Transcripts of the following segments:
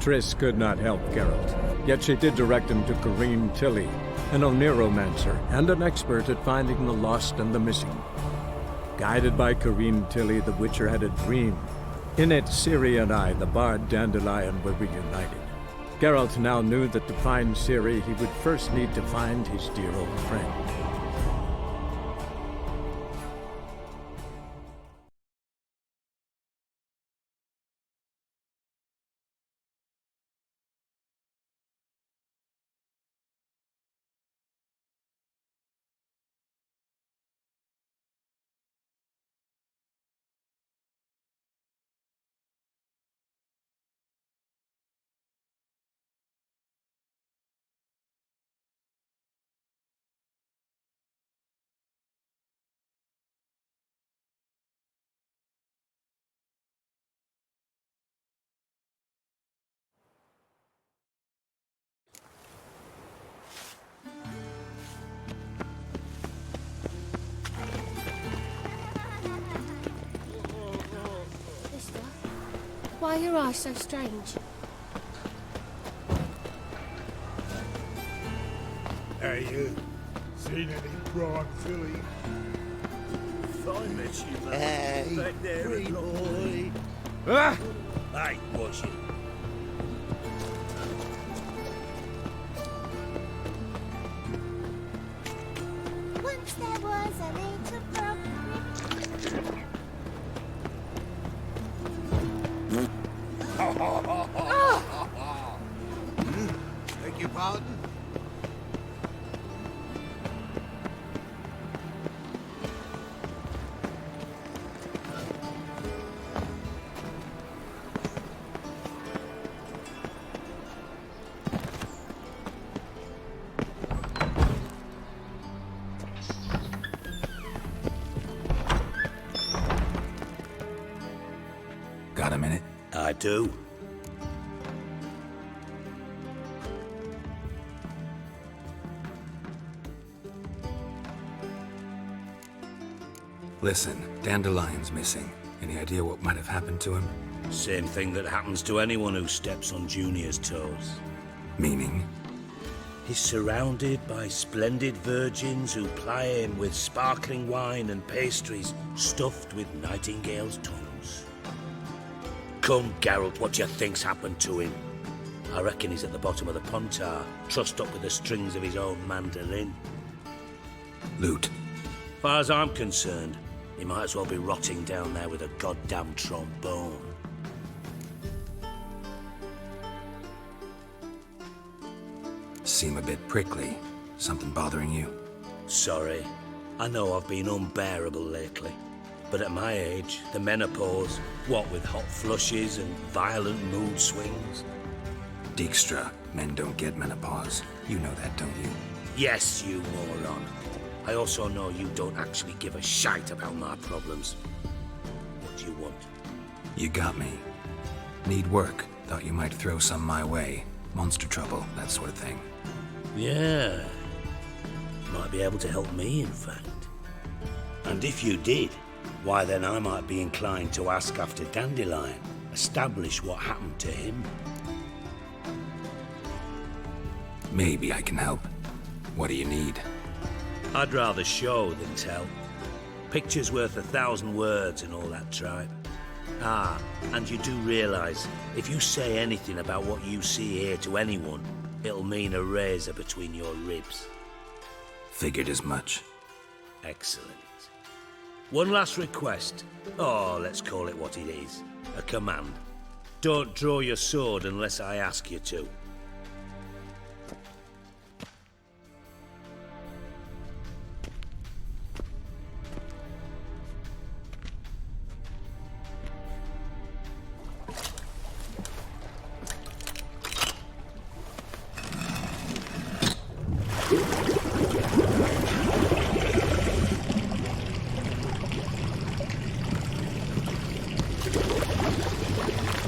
Triss could not help Geralt, yet she did direct him to Corrine Tilly, an Oniromancer and an expert at finding the lost and the missing. Guided by Corrine Tilly, the Witcher had a dream. In it, Ciri and I, the bard Dandelion, were reunited. Geralt now knew that to find Ciri, he would first need to find his dear old friend. Mister, why are your eyes so strange? Hey, you. Seen any prawn filly? I met you, man. Hey, Back there free at boy. Ah! Hey, was you? Once there was a little brook. Beg your pardon? Got a minute? I do. Listen, Dandelion's missing. Any idea what might have happened to him? Same thing that happens to anyone who steps on Junior's toes. Meaning? He's surrounded by splendid virgins who ply him with sparkling wine and pastries stuffed with nightingales' tongues. Come, Geralt, what do you think's happened to him? I reckon he's at the bottom of the Pontar, trussed up with the strings of his own mandolin. Loot. Far as I'm concerned, he might as well be rotting down there with a goddamn trombone. Seem a bit prickly. Something bothering you? Sorry. I know I've been unbearable lately. But at my age, the menopause, what with hot flushes and violent mood swings. Dijkstra, men don't get menopause. You know that, don't you? Yes, you moron. I also know you don't actually give a shite about my problems. What do you want? You got me. Need work. Thought you might throw some my way. Monster trouble, that sort of thing. Yeah. Might be able to help me, in fact. And if you did, why then I might be inclined to ask after Dandelion. Establish what happened to him. Maybe I can help. What do you need? I'd rather show than tell. Picture's worth 1,000 words and all that tripe. Ah, and you do realize, if you say anything about what you see here to anyone, it'll mean a razor between your ribs. Figured as much. Excellent. One last request. Oh, let's call it what it is. A command. Don't draw your sword unless I ask you to.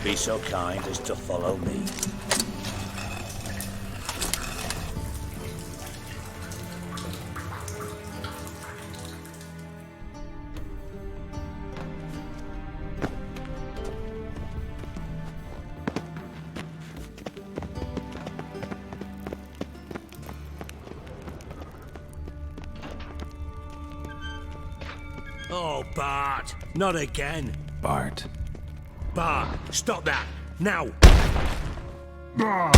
Be so kind as to follow me. Oh, Bart, not again. Bart. Bart, stop that, now. Bart,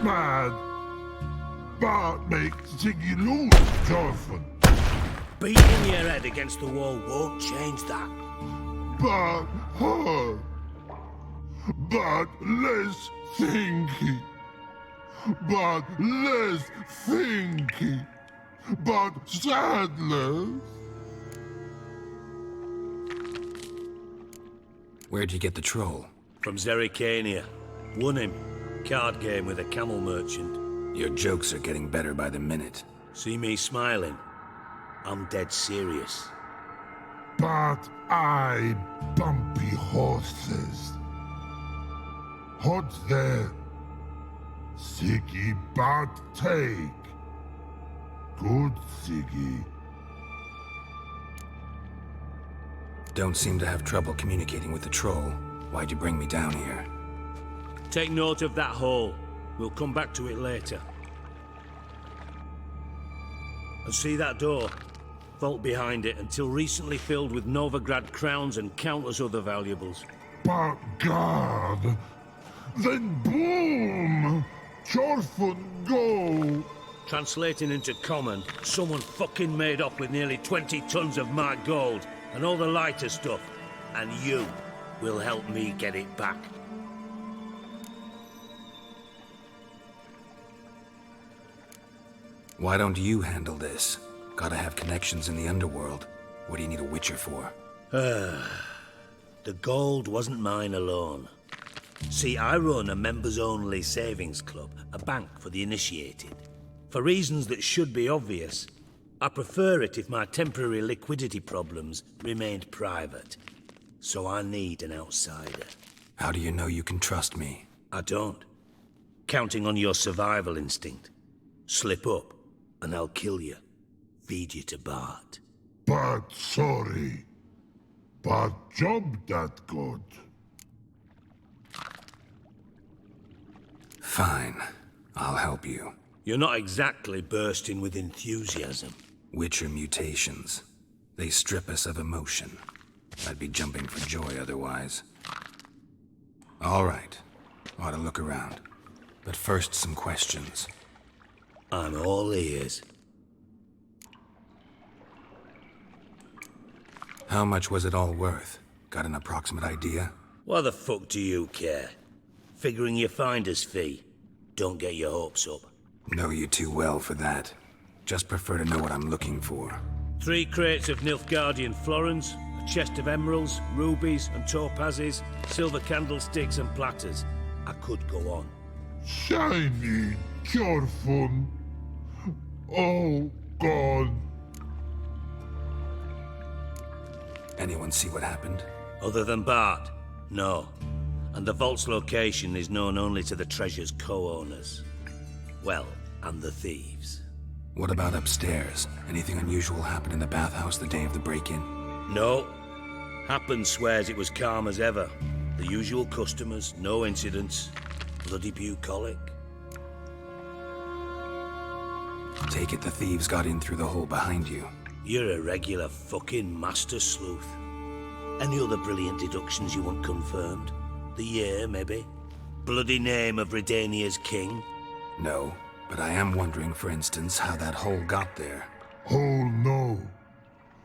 mad. Bart makes Ziggy lose, Thorfinn. Beating your head against the wall won't change that. Bart hard. Bart less thinky. Bart less thinky. Bart sadness. Where'd you get the troll? From Zerrikania. Won him. Card game with a camel merchant. Your jokes are getting better by the minute. See me smiling? I'm dead serious. But I bumpy horses. Hot there. Siggy but take. Good Siggy. Don't seem to have trouble communicating with the troll. Why'd you bring me down here? Take note of that hole. We'll come back to it later. And see that door? Vault behind it, until recently filled with Novigrad crowns and countless other valuables. But God. Then boom! Thorfinn go! Translating into common, someone fucking made off with nearly 20 tons of my gold and all the lighter stuff. And you will help me get it back. Why don't you handle this? Gotta have connections in the underworld. What do you need a Witcher for? The gold wasn't mine alone. See, I run a members-only savings club, a bank for the initiated. For reasons that should be obvious, I prefer it if my temporary liquidity problems remained private. So I need an outsider. How do you know you can trust me? I don't. Counting on your survival instinct. Slip up, and I'll kill you. Feed you to Bart. But sorry. But job that good. Fine. I'll help you. You're not exactly bursting with enthusiasm. Witcher mutations. They strip us of emotion. I'd be jumping for joy otherwise. All right. Ought to look around. But first, some questions. I'm all ears. How much was it all worth? Got an approximate idea? Why the fuck do you care? Figuring your finder's fee. Don't get your hopes up. Know you too well for that. Just prefer to know what I'm looking for. 3 crates of Nilfgaardian florins, a chest of emeralds, rubies and topazes, silver candlesticks and platters. I could go on. Shiny Thorfinn. Oh, God. Anyone see what happened? Other than Bart? No. And the vault's location is known only to the treasure's co-owners. Well, and the thieves. What about upstairs? Anything unusual happen in the bathhouse the day of the break-in? No. Happen swears it was calm as ever. The usual customers, no incidents. Bloody bucolic. Take it the thieves got in through the hole behind you. You're a regular fucking master sleuth. Any other brilliant deductions you want confirmed? The year, maybe? Bloody name of Redania's king? No, but I am wondering, for instance, how that hole got there. Hole no.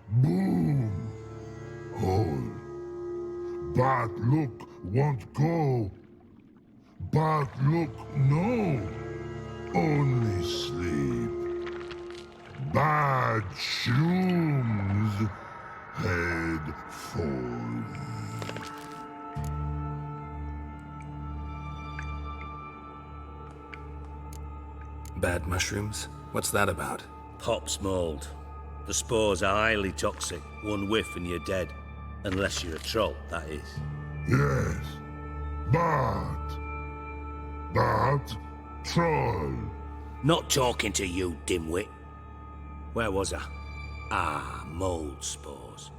Boom. Hole. But look won't go. But look no. Only sleep. Bad shrooms. Head falls. Bad mushrooms? What's that about? Pop's mold. The spores are highly toxic. One whiff and you're dead. Unless you're a troll, that is. Yes. But troll. Not talking to you, dimwit. Where was I? Ah, mold spores.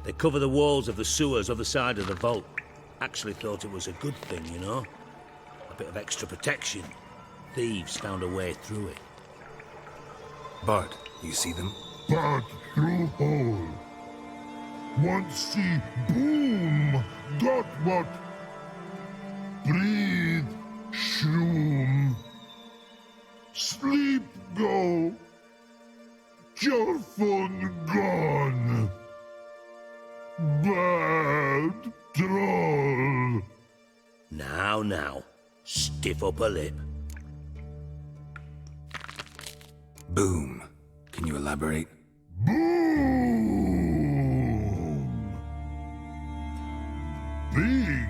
They cover the walls of the sewers other side of the vault. Actually thought it was a good thing, you know? A bit of extra protection. Thieves found a way through it. Bart, you see them? But through hole. Want see boom. Got what? Breathe, shroom. Sleep go. Your fun gone. Bad troll. Now, stiff upper lip. Boom. Can you elaborate? Boom! Big.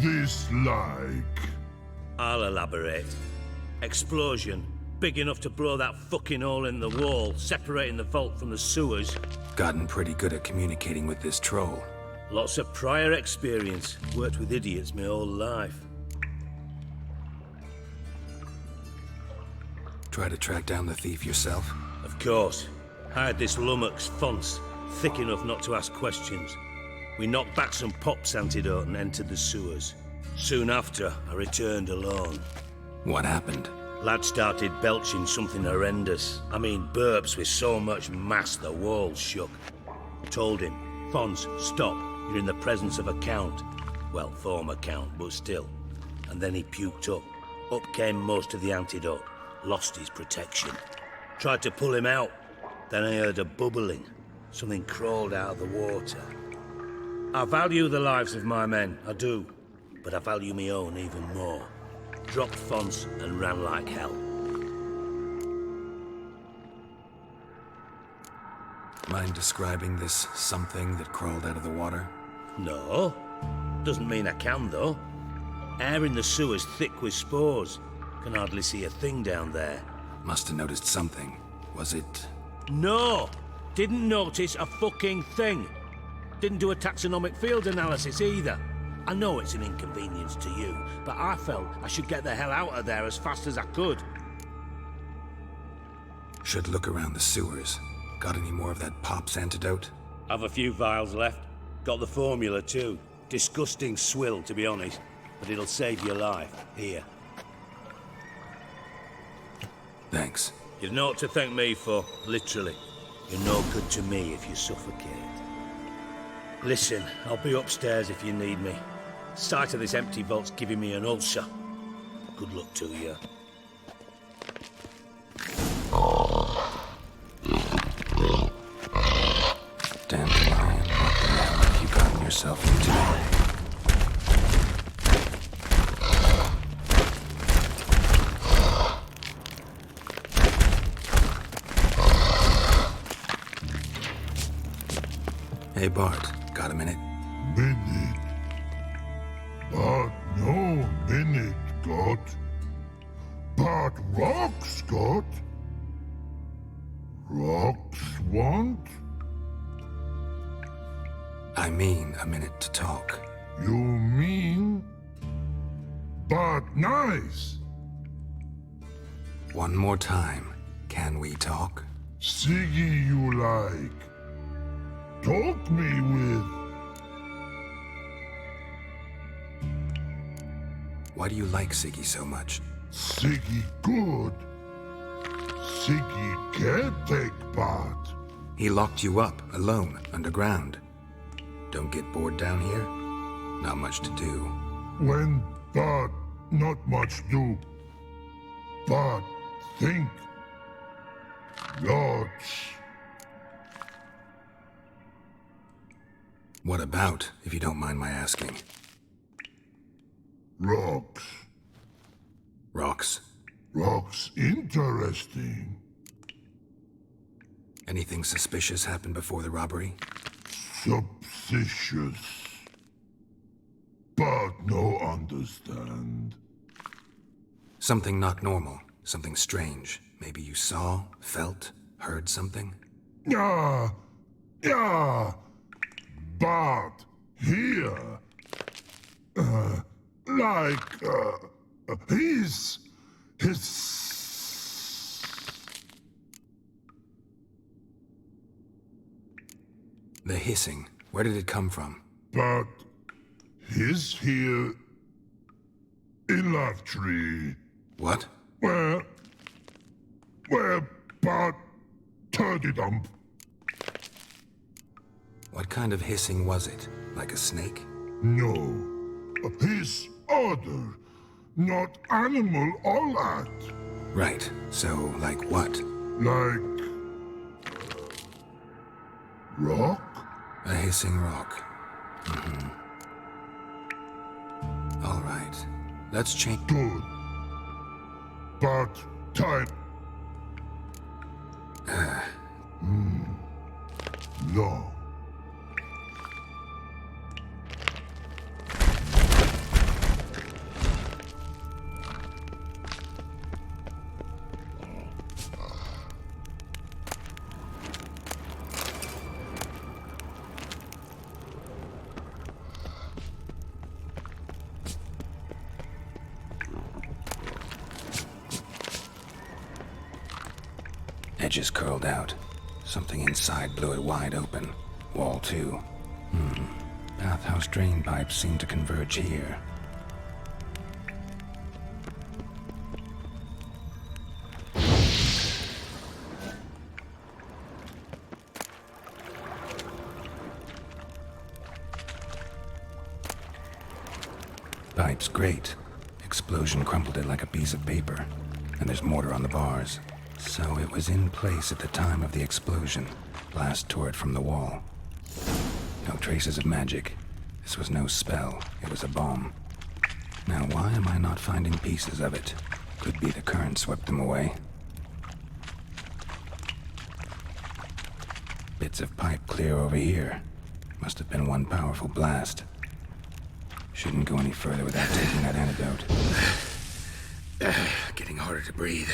This like. I'll elaborate. Explosion. Big enough to blow that fucking hole in the wall, separating the vault from the sewers. Gotten pretty good at communicating with this troll. Lots of prior experience. Worked with idiots my whole life. Try to track down the thief yourself? Of course. Hired this lummox Fons, thick enough not to ask questions. We knocked back some Pop's antidote and entered the sewers. Soon after, I returned alone. What happened? Lad started belching something horrendous. I mean, burps with so much mass the walls shook. Told him, Fons, stop. You're in the presence of a count. Well, former count, but still. And then he puked up. Up came most of the antidote. Lost his protection. Tried to pull him out. Then I heard a bubbling. Something crawled out of the water. I value the lives of my men, I do. But I value my own even more. Dropped Fons and ran like hell. Mind describing this something that crawled out of the water? No. Doesn't mean I can, though. Air in the sewer's thick with spores. Can hardly see a thing down there. Must have noticed something. Was it... No! Didn't notice a fucking thing. Didn't do a taxonomic field analysis either. I know it's an inconvenience to you, but I felt I should get the hell out of there as fast as I could. Should look around the sewers. Got any more of that Pop's antidote? Have a few vials left. Got the formula too. Disgusting swill, to be honest. But it'll save your life. Here. Thanks. You've naught to thank me for, literally. You're no good to me if you suffocate. Listen, I'll be upstairs if you need me. Sight of this empty vault's giving me an ulcer. Good luck to you. Dandelion, what the hell have you gotten yourself into? Hey Bart, got a minute? Minute. But no minute got. But rocks got. Rocks want? I mean a minute to talk. You mean? But nice. One more time. Can we talk? Siggy you like. Talk me with. Why do you like Siggy so much? Siggy good. Siggy can't take part. He locked you up, alone, underground. Don't get bored down here? Not much to do. When but not much do. But think. Lots. What about, if you don't mind my asking? Rocks. Rocks? Rocks interesting. Anything suspicious happened before the robbery? Suspicious. But no understand. Something not normal, something strange. Maybe you saw, felt, heard something? Yeah. But here. His. The hissing, where did it come from? But his here. In Love Tree. What? Where but Turdy Dump. What kind of hissing was it? Like a snake? No. A piece other. Not animal all that. Right. So, like what? Like... rock? A hissing rock. All right. Let's change. Good. But time. No. Edges curled out. Something inside blew it wide open. Wall 2. Bathhouse drain pipes seem to converge here. Pipes great. Explosion crumpled it like a piece of paper. And there's mortar on the bars. So it was in place at the time of the explosion. Blast tore it from the wall. No traces of magic. This was no spell. It was a bomb. Now why am I not finding pieces of it? Could be the current swept them away. Bits of pipe clear over here. Must have been one powerful blast. Shouldn't go any further without taking that antidote. Getting harder to breathe.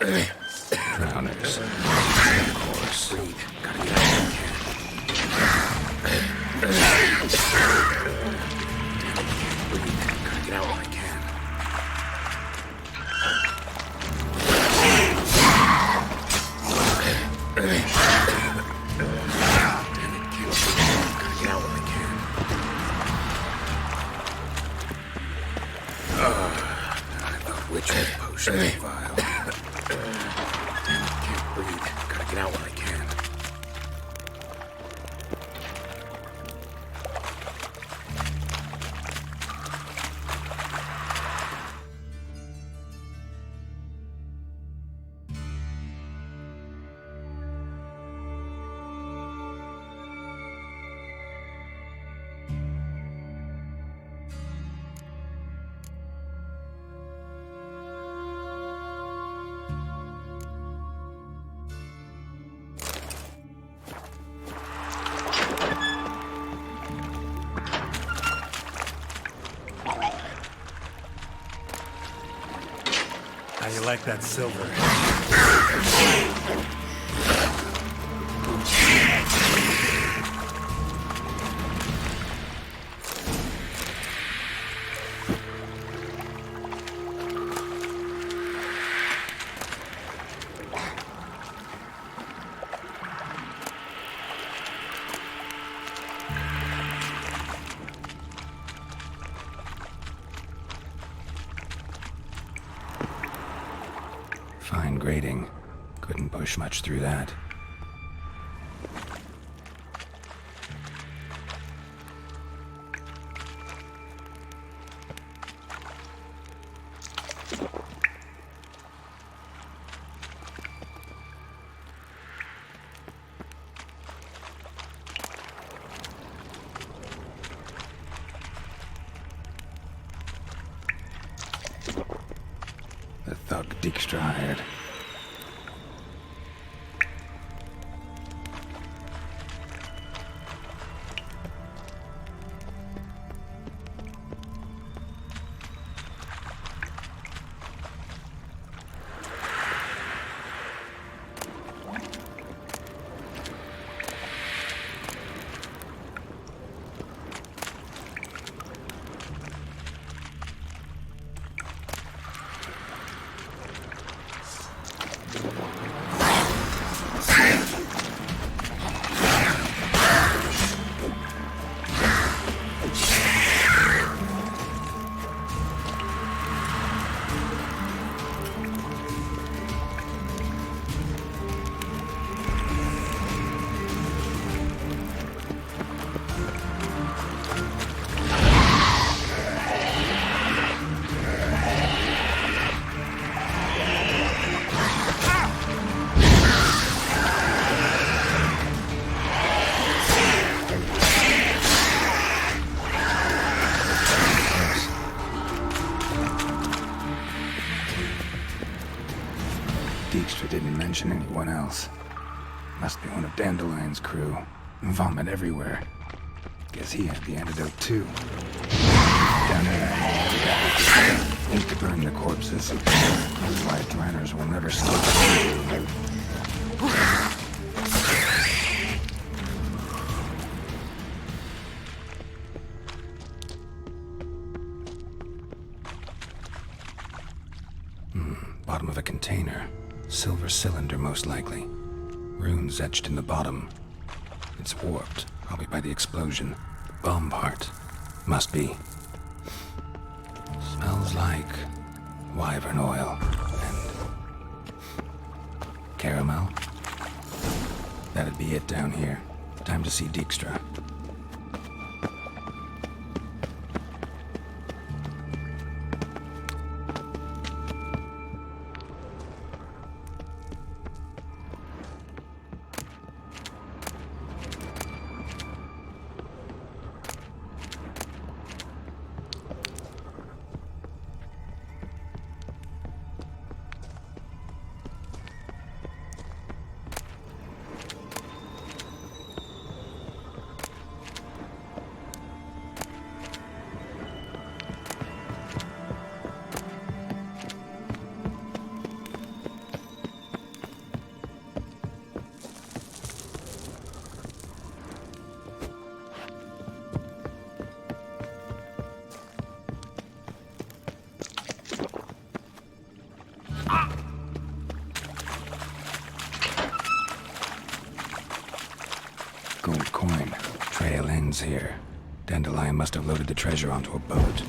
Drowners. Of course. Gotta get out when I can. Gotta get out when I can. Which potion vial? Damn, I can't breathe. Gotta get out when I can. How you like that silver? Fine grading. Couldn't push much through that. The thug Dijkstra hired. Dijkstra didn't mention anyone else. Must be one of Dandelion's crew. Vomit everywhere. Guess he had the antidote too. Down there. Need to burn the corpses. Those white liners will never stop. Bottom of a container. Silver cylinder, most likely. Runes etched in the bottom. It's warped, probably by the explosion. Bomb part. Must be. Smells like wyvern oil and caramel. That'd be it down here. Time to see Dijkstra. Dandelion must have loaded the treasure onto a boat.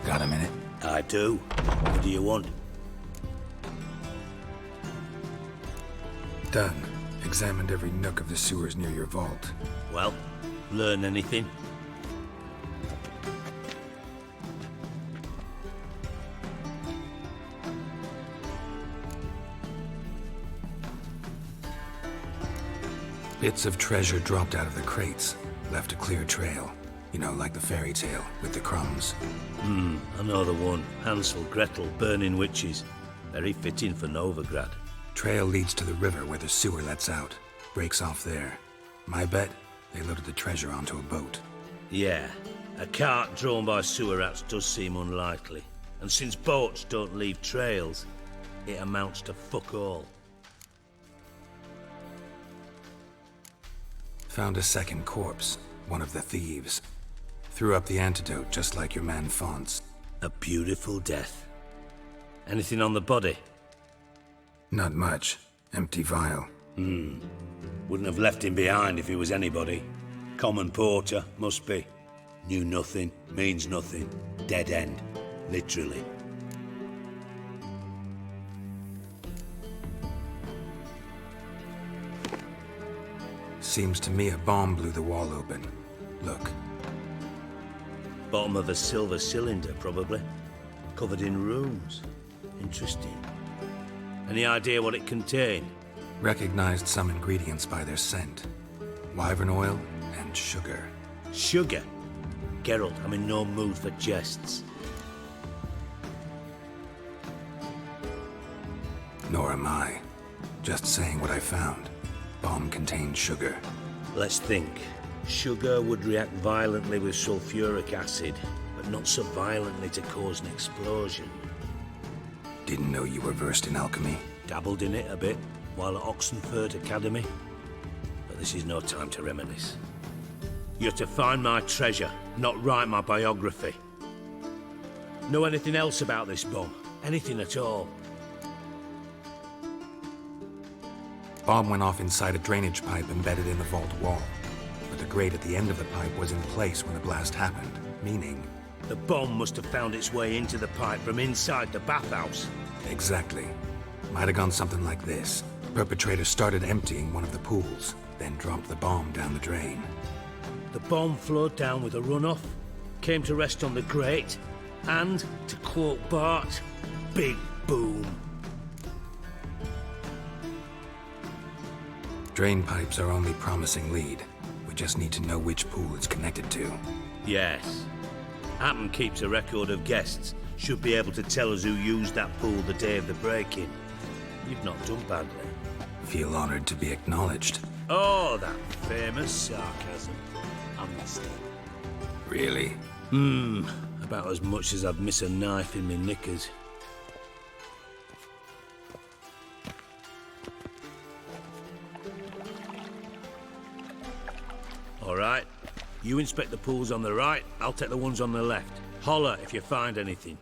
Got a minute? I do. What do you want? Done. Examined every nook of the sewers near your vault. Well, learn anything? Bits of treasure dropped out of the crates. Left a clear trail. You know, like the fairy tale, with the crumbs. I know the one. Hansel, Gretel, burning witches. Very fitting for Novigrad. Trail leads to the river where the sewer lets out. Breaks off there. My bet, they loaded the treasure onto a boat. Yeah, a cart drawn by sewer rats does seem unlikely. And since boats don't leave trails, it amounts to fuck all. Found a second corpse, one of the thieves. Threw up the antidote just like your man Fonz. A beautiful death. Anything on the body? Not much. Empty vial. Wouldn't have left him behind if he was anybody. Common porter, must be. Knew nothing, means nothing. Dead end. Literally. Seems to me a bomb blew the wall open. Look. Bottom of a silver cylinder, probably. Covered in runes. Interesting. Any idea what it contained? Recognized some ingredients by their scent. Wyvern oil and sugar. Sugar? Geralt, I'm in no mood for jests. Nor am I. Just saying what I found. Bomb contained sugar. Let's think. Sugar would react violently with sulfuric acid, but not so violently to cause an explosion. Didn't know you were versed in alchemy. Dabbled in it a bit while at Oxenford Academy. But this is no time to reminisce. You're to find my treasure, not write my biography. Know anything else about this bomb? Anything at all? Bomb went off inside a drainage pipe embedded in the vault wall. But the grate at the end of the pipe was in place when the blast happened, meaning... The bomb must have found its way into the pipe from inside the bathhouse. Exactly. Might have gone something like this. Perpetrator started emptying one of the pools, then dropped the bomb down the drain. The bomb flowed down with a runoff, came to rest on the grate, and, to quote Bart, big boom. Drain pipes are only promising lead. We just need to know which pool it's connected to. Yes. Hammond keeps a record of guests. Should be able to tell us who used that pool the day of the break-in. You've not done badly. Feel honored to be acknowledged. Oh, that famous sarcasm. I missed it. Really? About as much as I'd miss a knife in me knickers. All right. You inspect the pools on the right, I'll take the ones on the left. Holler if you find anything.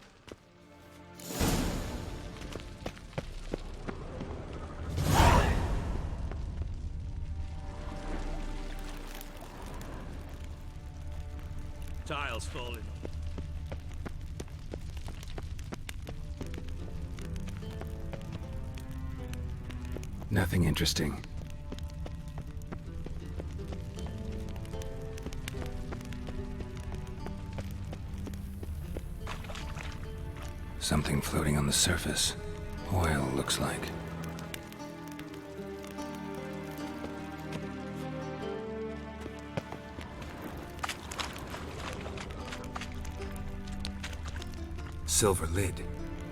Tiles falling. Nothing interesting. Something floating on the surface. Oil, looks like. Silver lid.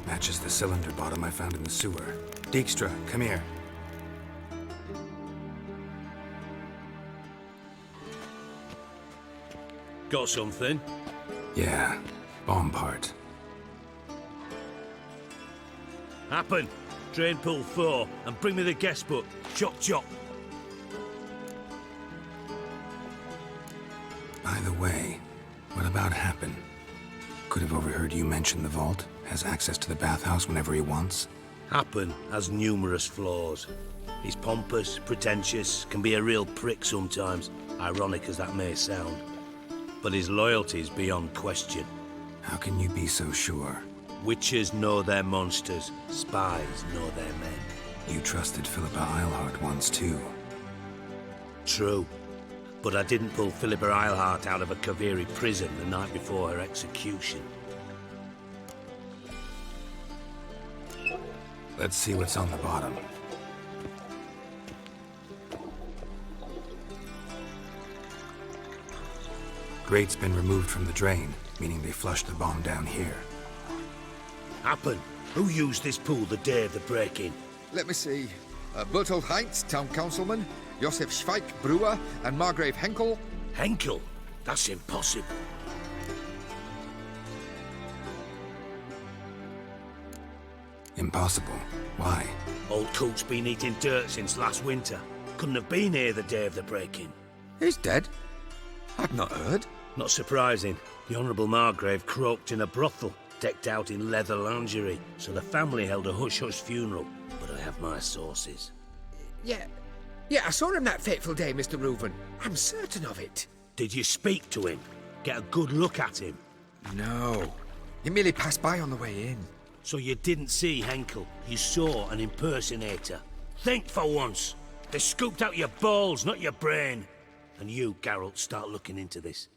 Matches the cylinder bottom I found in the sewer. Dijkstra, come here. Got something? Yeah, bomb part. Happen. Drain pool 4 and bring me the guest book. Chop chop. By the way, what about Happen? Could have overheard you mention the vault. Has access to the bathhouse whenever he wants. Happen has numerous flaws. He's pompous, pretentious, can be a real prick sometimes, ironic as that may sound. But his loyalty's beyond question. How can you be so sure? Witches know their monsters, spies know their men. You trusted Philippa Eilhart once too. True. But I didn't pull Philippa Eilhart out of a Kaviri prison the night before her execution. Let's see what's on the bottom. Grate's been removed from the drain, meaning they flushed the bomb down here. Happen. Who used this pool the day of the break-in? Let me see. Bertold Heinz, town councilman, Josef Schweik, brewer, and Margrave Henkel. Henkel? That's impossible. Impossible. Why? Old Coot's been eating dirt since last winter. Couldn't have been here the day of the break-in. He's dead? I've not heard. Not surprising. The Honourable Margrave croaked in a brothel, decked out in leather lingerie, so the family held a hush-hush funeral. But I have my sources. Yeah, I saw him that fateful day, Mr. Reuven. I'm certain of it. Did you speak to him? Get a good look at him? No. He merely passed by on the way in. So you didn't see Henkel, you saw an impersonator. Think for once. They scooped out your balls, not your brain. And you, Geralt, start looking into this.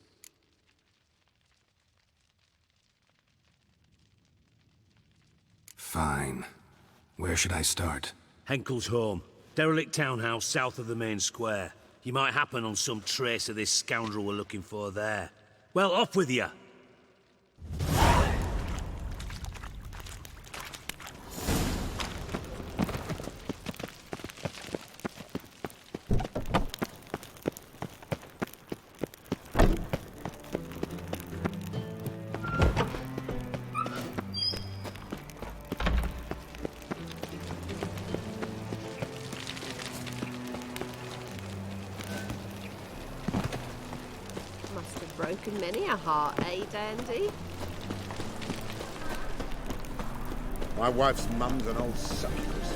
Fine. Where should I start? Henkel's home. Derelict townhouse south of the main square. You might happen on some trace of this scoundrel we're looking for there. Well, off with you. Must have broken many a heart, eh, Dandy? My wife's mum's an old succubus.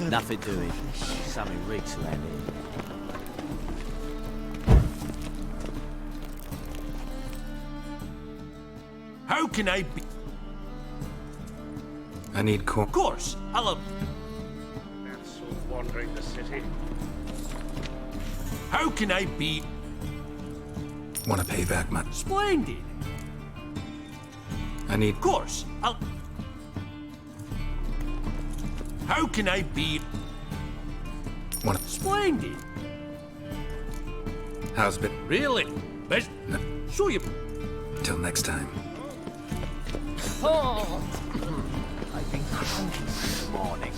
Nothing doing. Something reeks landing. How can I be? I need Of course, I'll... That's wandering the city. How can I be? Want to pay back my... Splendid. I need... Of course, I'll... How can I be? Want to... Splendid. How's bit... Really? Best... No. So you... Till next time. I've been cranky this morning.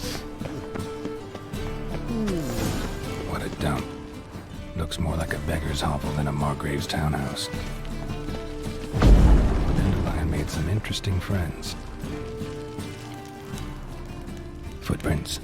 What a dump. Looks more like a beggar's hovel than a Margrave's townhouse. Dandelion made some interesting friends. Footprints.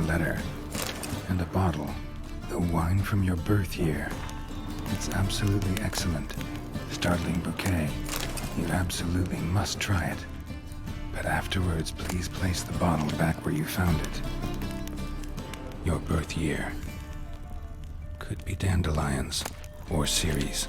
a letter. And a bottle. The wine from your birth year. It's absolutely excellent. Startling bouquet. You absolutely must try it. But afterwards, please place the bottle back where you found it. Your birth year. Could be dandelions or Ceres.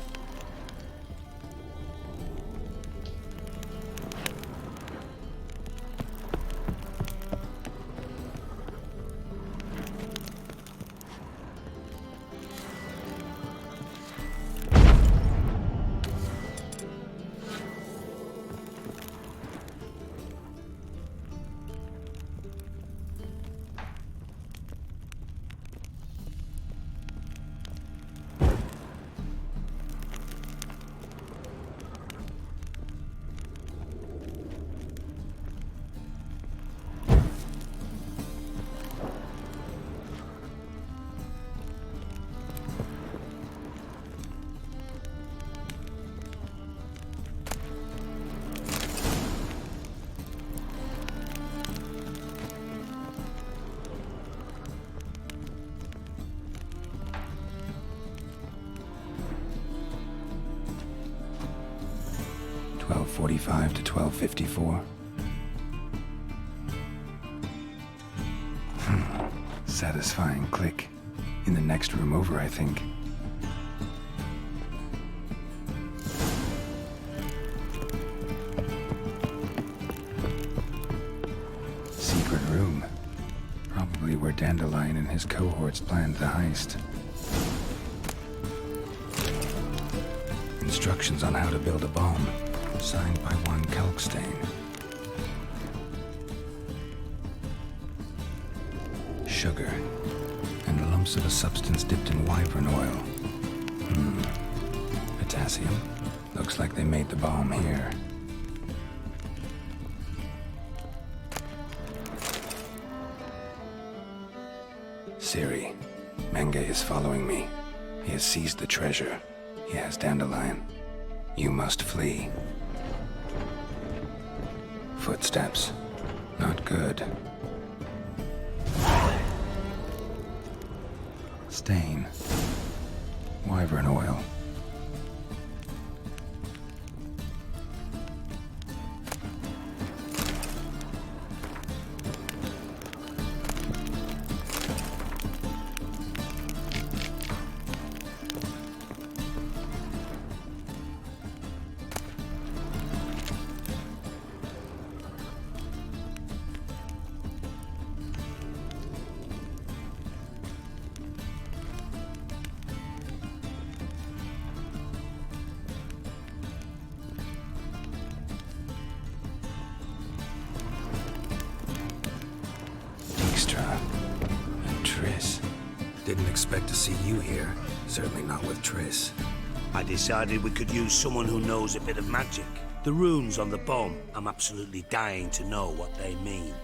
.45 to 12:54. Satisfying click. In the next room over, I think. Secret room. Probably where Dandelion and his cohorts planned the heist. Instructions on how to build a bomb. Signed by one Kalkstein. Sugar. And lumps of a substance dipped in wyvern oil. Potassium. Looks like they made the bomb here. Ciri. Menge is following me. He has seized the treasure. He has Dandelion. You must flee. Footsteps. Not good. Stain. Wyvern oil. And Triss. Didn't expect to see you here. Certainly not with Triss. I decided we could use someone who knows a bit of magic. The runes on the bomb, I'm absolutely dying to know what they mean.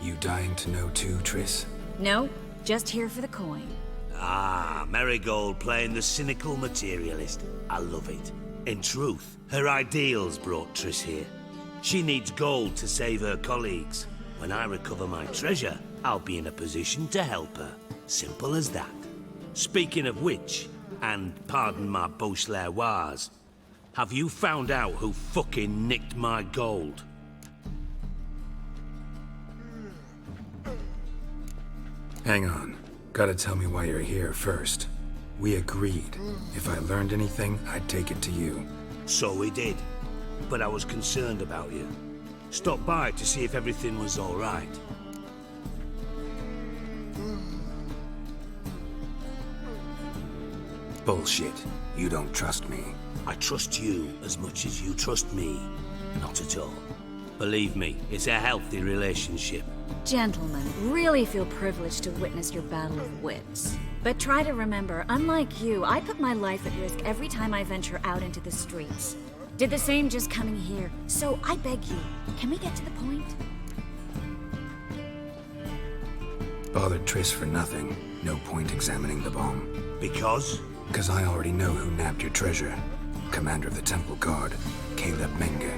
You dying to know too, Triss? No, just here for the coin. Ah, Marigold playing the cynical materialist. I love it. In truth, her ideals brought Triss here. She needs gold to save her colleagues. When I recover my treasure, I'll be in a position to help her. Simple as that. Speaking of which, and pardon my Beauclervois, have you found out who fucking nicked my gold? Hang on. Gotta tell me why you're here first. We agreed. If I learned anything, I'd take it to you. So we did. But I was concerned about you. Stopped by to see if everything was all right. Bullshit. You don't trust me. I trust you as much as you trust me. Not at all. Believe me, it's a healthy relationship. Gentlemen, really feel privileged to witness your battle of wits. But try to remember, unlike you, I put my life at risk every time I venture out into the streets. Did the same just coming here. So I beg you, can we get to the point? Bothered Triss for nothing. No point examining the bomb. Because? Because I already know who nabbed your treasure. Commander of the Temple Guard, Caleb Menge.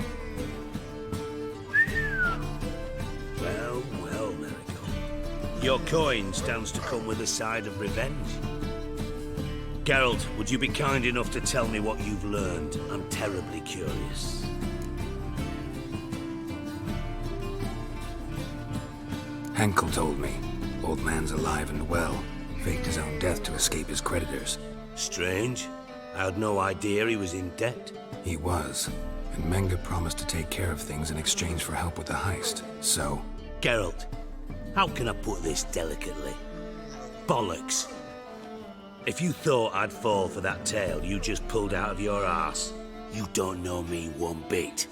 Well, Marigold. Your coin stands to come with a side of revenge. Geralt, would you be kind enough to tell me what you've learned? I'm terribly curious. Henkel told me. Old man's alive and well. Faked his own death to escape his creditors. Strange. I had no idea he was in debt. He was. And Menge promised to take care of things in exchange for help with the heist. So... Geralt, how can I put this delicately? Bollocks. If you thought I'd fall for that tale you just pulled out of your arse, you don't know me one bit.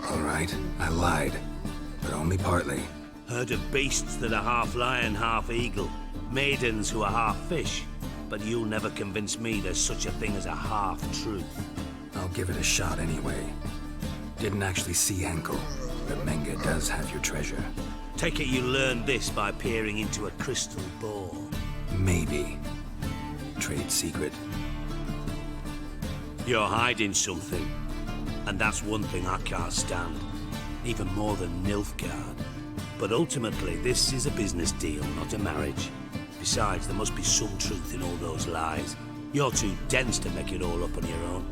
All right, I lied. But only partly. Heard of beasts that are half lion, half eagle. Maidens who are half fish. But you'll never convince me there's such a thing as a half-truth. I'll give it a shot anyway. Didn't actually see Henkel, but Menge does have your treasure. Take it you learned this by peering into a crystal ball. Maybe. Trade secret. You're hiding something. And that's one thing I can't stand. Even more than Nilfgaard. But ultimately, this is a business deal, not a marriage. Besides, there must be some truth in all those lies. You're too dense to make it all up on your own.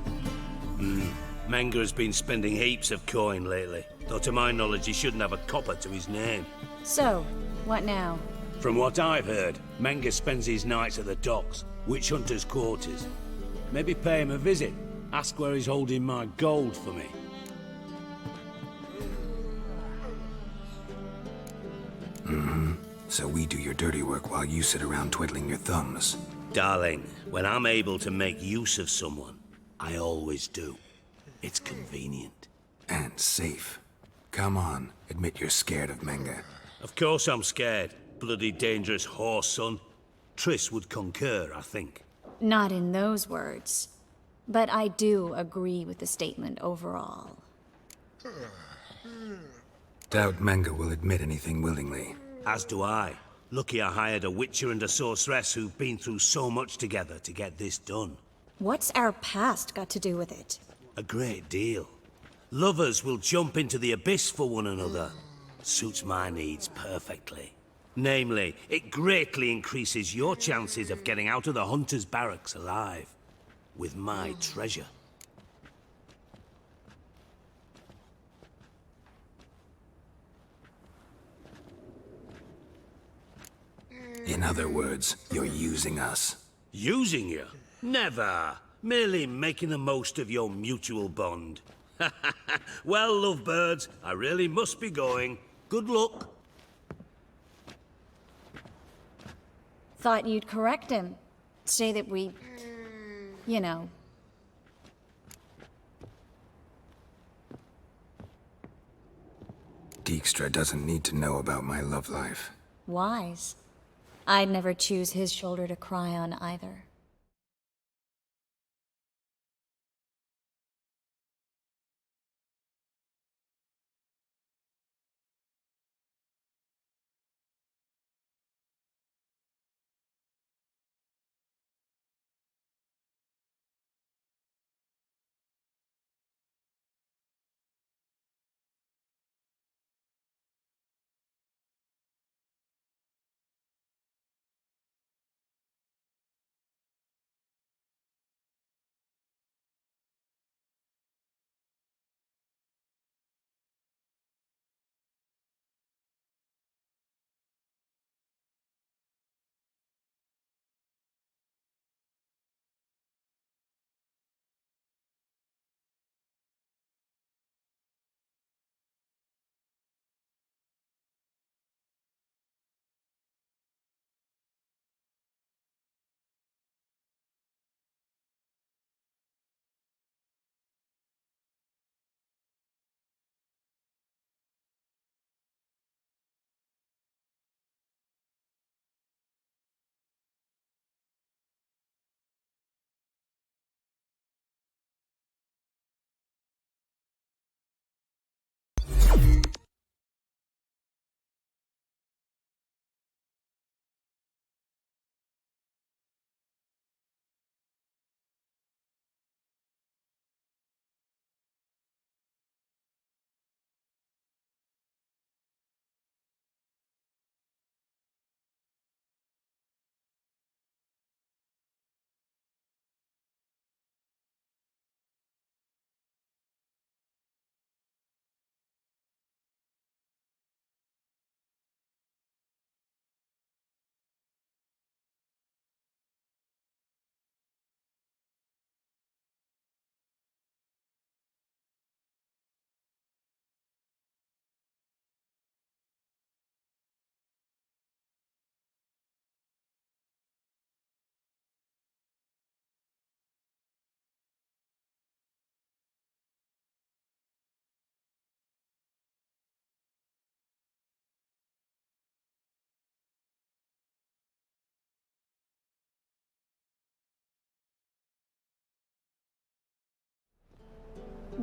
Menge has been spending heaps of coin lately. Though to my knowledge, he shouldn't have a copper to his name. So, what now? From what I've heard, Menge spends his nights at the docks, witch hunters' quarters. Maybe pay him a visit. Ask where he's holding my gold for me. So we do your dirty work while you sit around twiddling your thumbs. Darling, when I'm able to make use of someone, I always do. It's convenient. And safe. Come on, admit you're scared of Menge. Of course I'm scared. Bloody dangerous horse, son. Triss would concur, I think. Not in those words. But I do agree with the statement overall. Doubt Menge will admit anything willingly. As do I. Lucky I hired a witcher and a sorceress who've been through so much together to get this done. What's our past got to do with it? A great deal. Lovers will jump into the abyss for one another. Suits my needs perfectly. Namely, it greatly increases your chances of getting out of the hunter's barracks alive. With my treasure. In other words, you're using us. Using you? Never. Merely making the most of your mutual bond. Well, lovebirds, I really must be going. Good luck. Thought you'd correct him. Say that we... you know... Dijkstra doesn't need to know about my love life. wise. I'd never choose his shoulder to cry on either.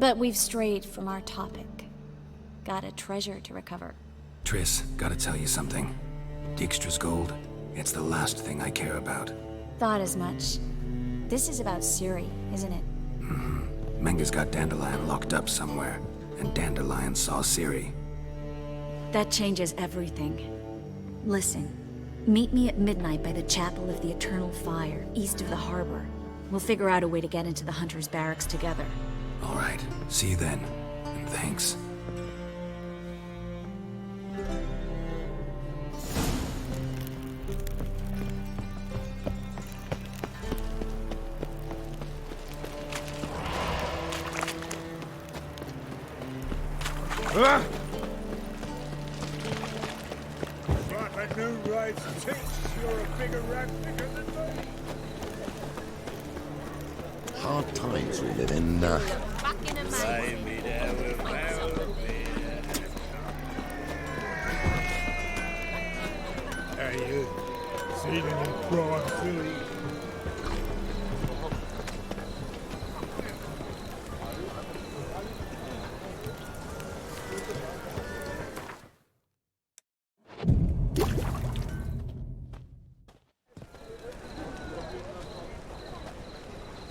But we've strayed from our topic. Got a treasure to recover. Triss, gotta tell you something. Dijkstra's gold, it's the last thing I care about. Thought as much. This is about Ciri, isn't it? Menga's got Dandelion locked up somewhere, and Dandelion saw Ciri. That changes everything. Listen, meet me at midnight by the Chapel of the Eternal Fire, east of the harbor. We'll figure out a way to get into the Hunter's barracks together. All right, see you then, and thanks. Got a new right thinks you're a bigger rat bigger than me. Hard times we live in. Hey, you. Seen any prawn Philly?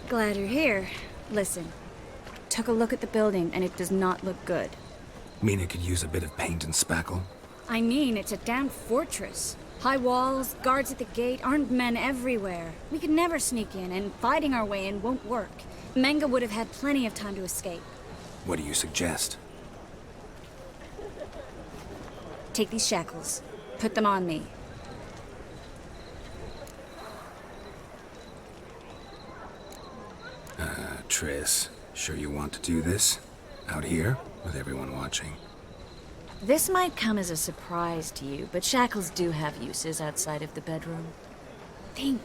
Glad you're here. Listen, took a look at the building and it does not look good. Mean it could use a bit of paint and spackle? I mean, it's a downed fortress. High walls, guards at the gate, armed men everywhere. We could never sneak in, and fighting our way in won't work. Menga would have had plenty of time to escape. What do you suggest? Take these shackles. Put them on me. Triss, sure you want to do this? Out here, with everyone watching? This might come as a surprise to you, but shackles do have uses outside of the bedroom. Think.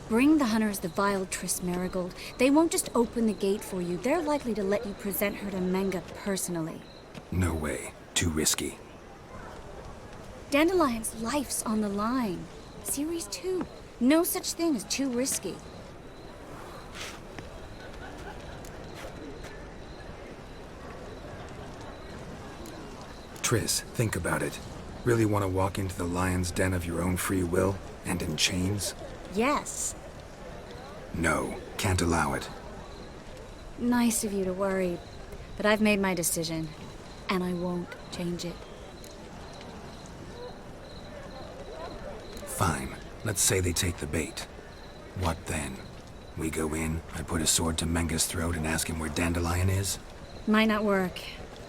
Bring the hunters the vile Triss Merigold. They won't just open the gate for you. They're likely to let you present her to Menga personally. No way. Too risky. Dandelion's life's on the line. Series 2. No such thing as too risky. Triss, think about it. Really want to walk into the lion's den of your own free will, and in chains? Yes. No, can't allow it. Nice of you to worry, but I've made my decision, and I won't change it. Fine. Let's say they take the bait. What then? We go in, I put a sword to Menga's throat and ask him where Dandelion is? Might not work.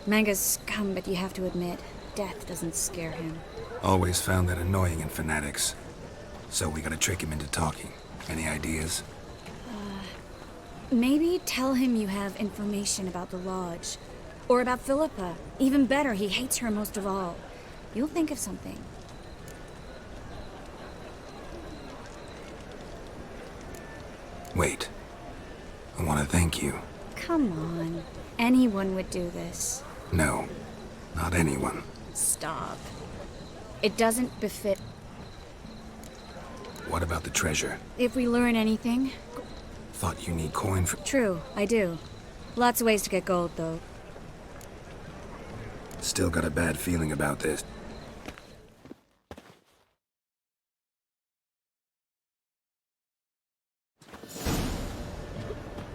Menga's scum, but you have to admit, death doesn't scare him. Always found that annoying in fanatics. So we gotta trick him into talking. Any ideas? Maybe tell him you have information about the Lodge. Or about Philippa. Even better, he hates her most of all. You'll think of something. Wait. I want to thank you. Come on. Anyone would do this. No, not anyone. Stop. It doesn't befit. What about the treasure? If we learn anything... Thought you need coin for... True, I do. Lots of ways to get gold, though. Still got a bad feeling about this.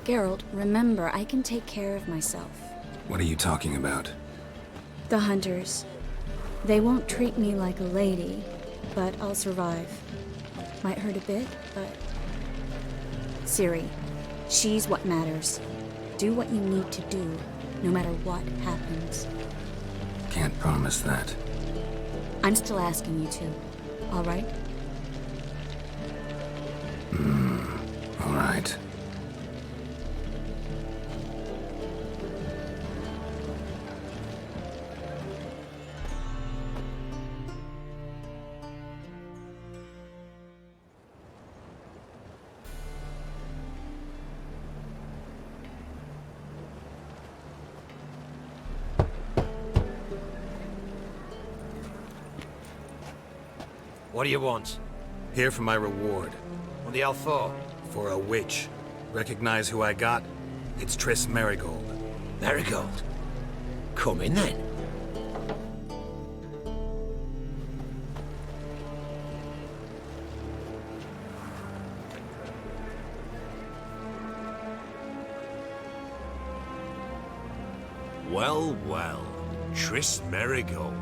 Geralt, remember, I can take care of myself. What are you talking about? The hunters. They won't treat me like a lady, but I'll survive. Might hurt a bit, but... Ciri, she's what matters. Do what you need to do, no matter what happens. Can't promise that. I'm still asking you to, all right? All right. What do you want? Here for my reward. What the hell for? For a witch. Recognize who I got? It's Triss Merigold. Marigold. Come in then. Well, well. Triss Merigold.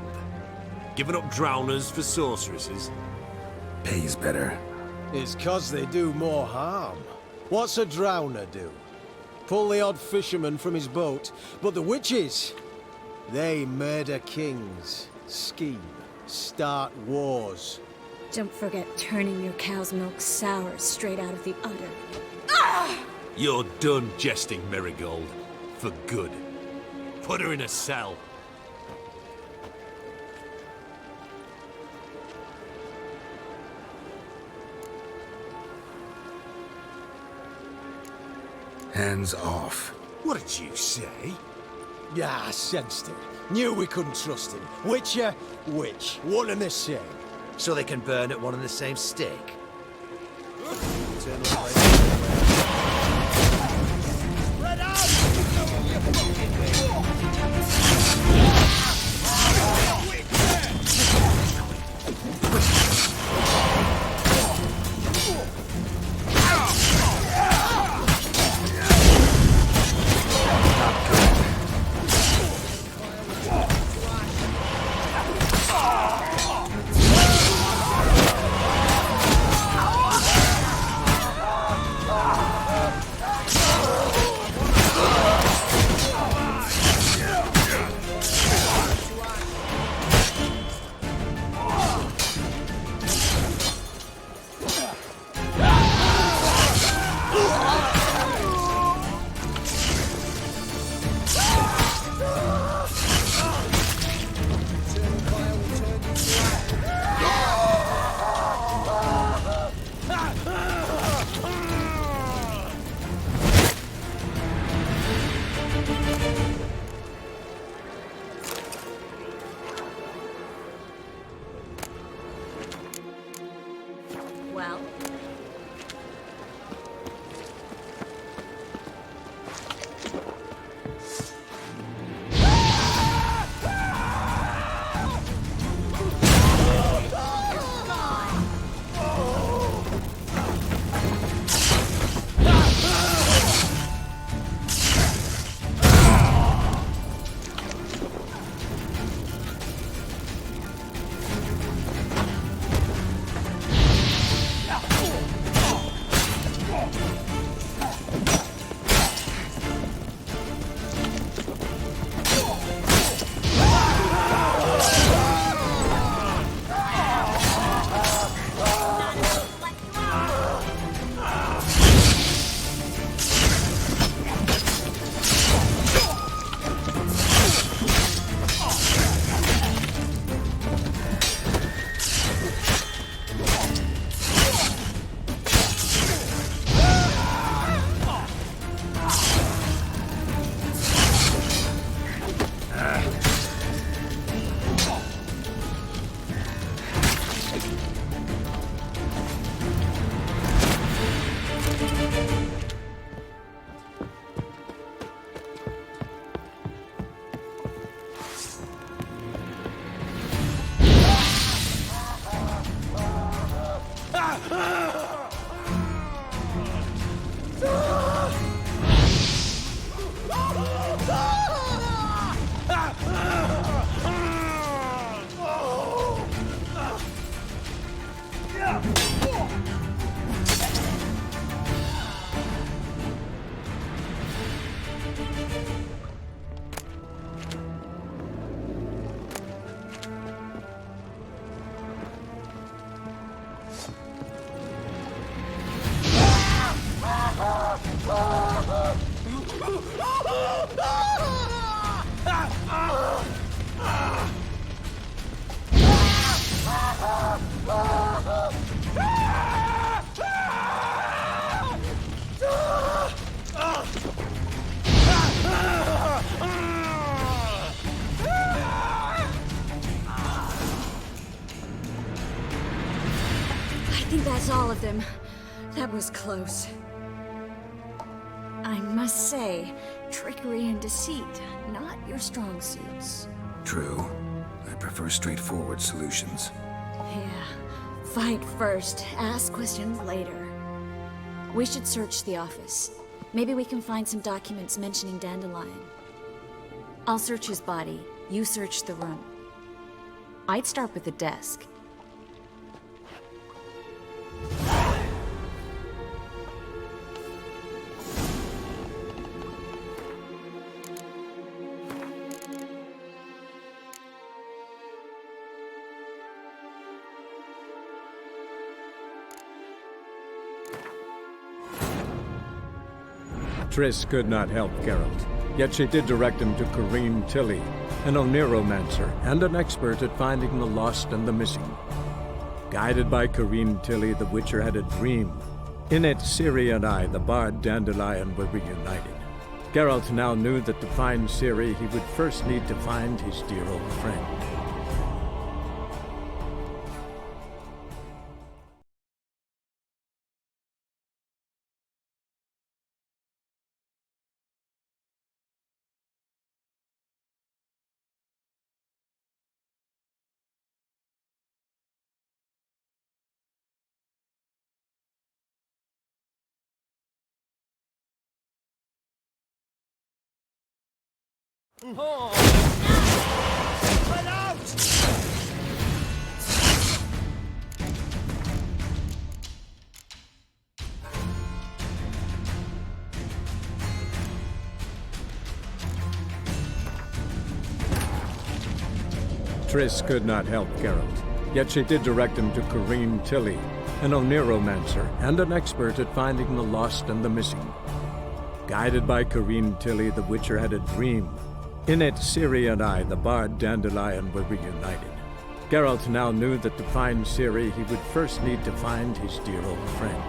Giving up drowners for sorceresses? Pays better. It's 'cause they do more harm. What's a drowner do? Pull the odd fisherman from his boat. But the witches, they murder kings, scheme, start wars. Don't forget turning your cow's milk sour straight out of the udder. You're done jesting, Merigold. For good. Put her in a cell. Hands off. What did you say? Yeah, I sensed it. Knew we couldn't trust him. Witcher, witch. One and the same. So they can burn at one and the same stake? Well, I think that's all of them. That was close. I must say, Trickery and deceit, not your strong suits. True. I prefer straightforward solutions. Yeah. Fight first, ask questions later. We should search the office. Maybe we can find some documents mentioning Dandelion. I'll search his body, you search the room. I'd start with the desk. Triss could not help Geralt, yet she did direct him to Corrine Tilly, an Oneromancer and an expert at finding the lost and the missing. Guided by Corrine Tilly, the Witcher had a dream. In it, Ciri and I, the bard Dandelion, were reunited. Geralt now knew that to find Ciri, he would first need to find his dear old friend. Triss could not help Geralt, yet she did direct him to Corrine Tilly, an Oneromancer and an expert at finding the lost and the missing. Guided by Corrine Tilly, the Witcher had a dream. In it, Ciri and I, the bard Dandelion, were reunited. Geralt now knew that to find Ciri, he would first need to find his dear old friend.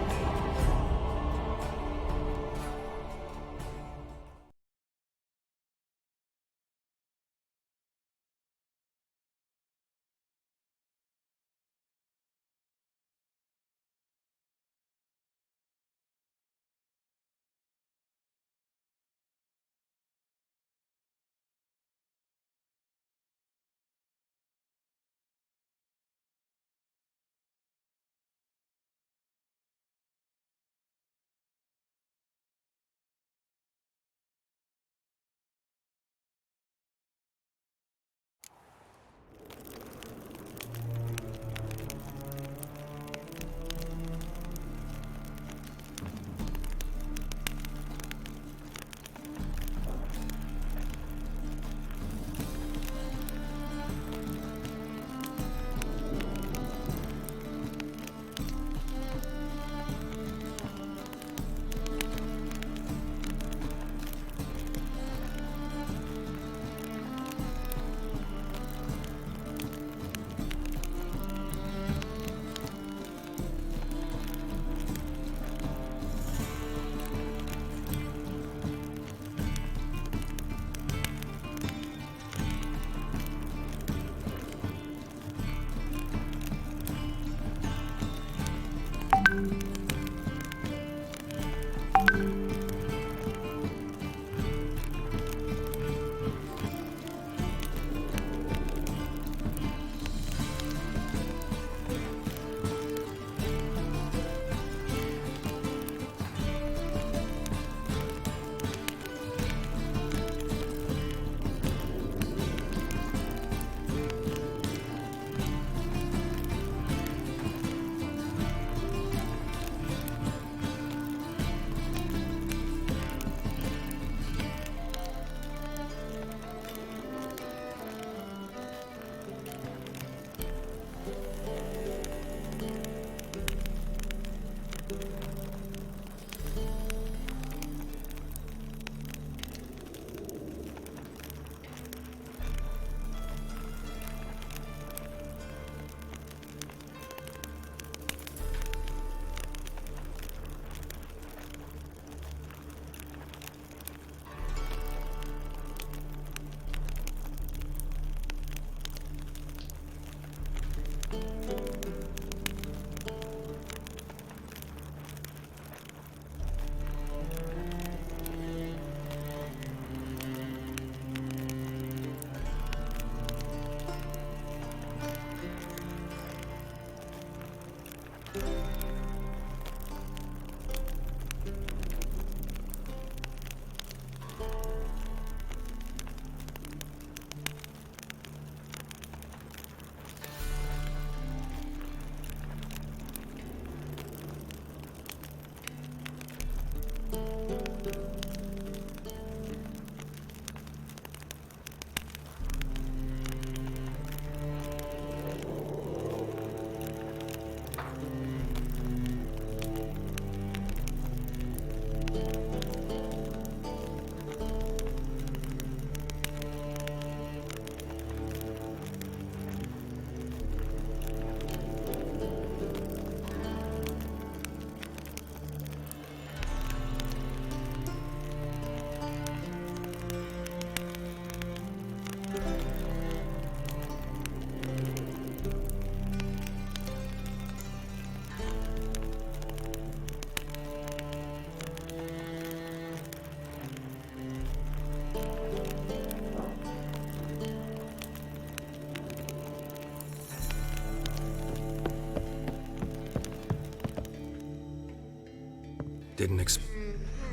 Didn't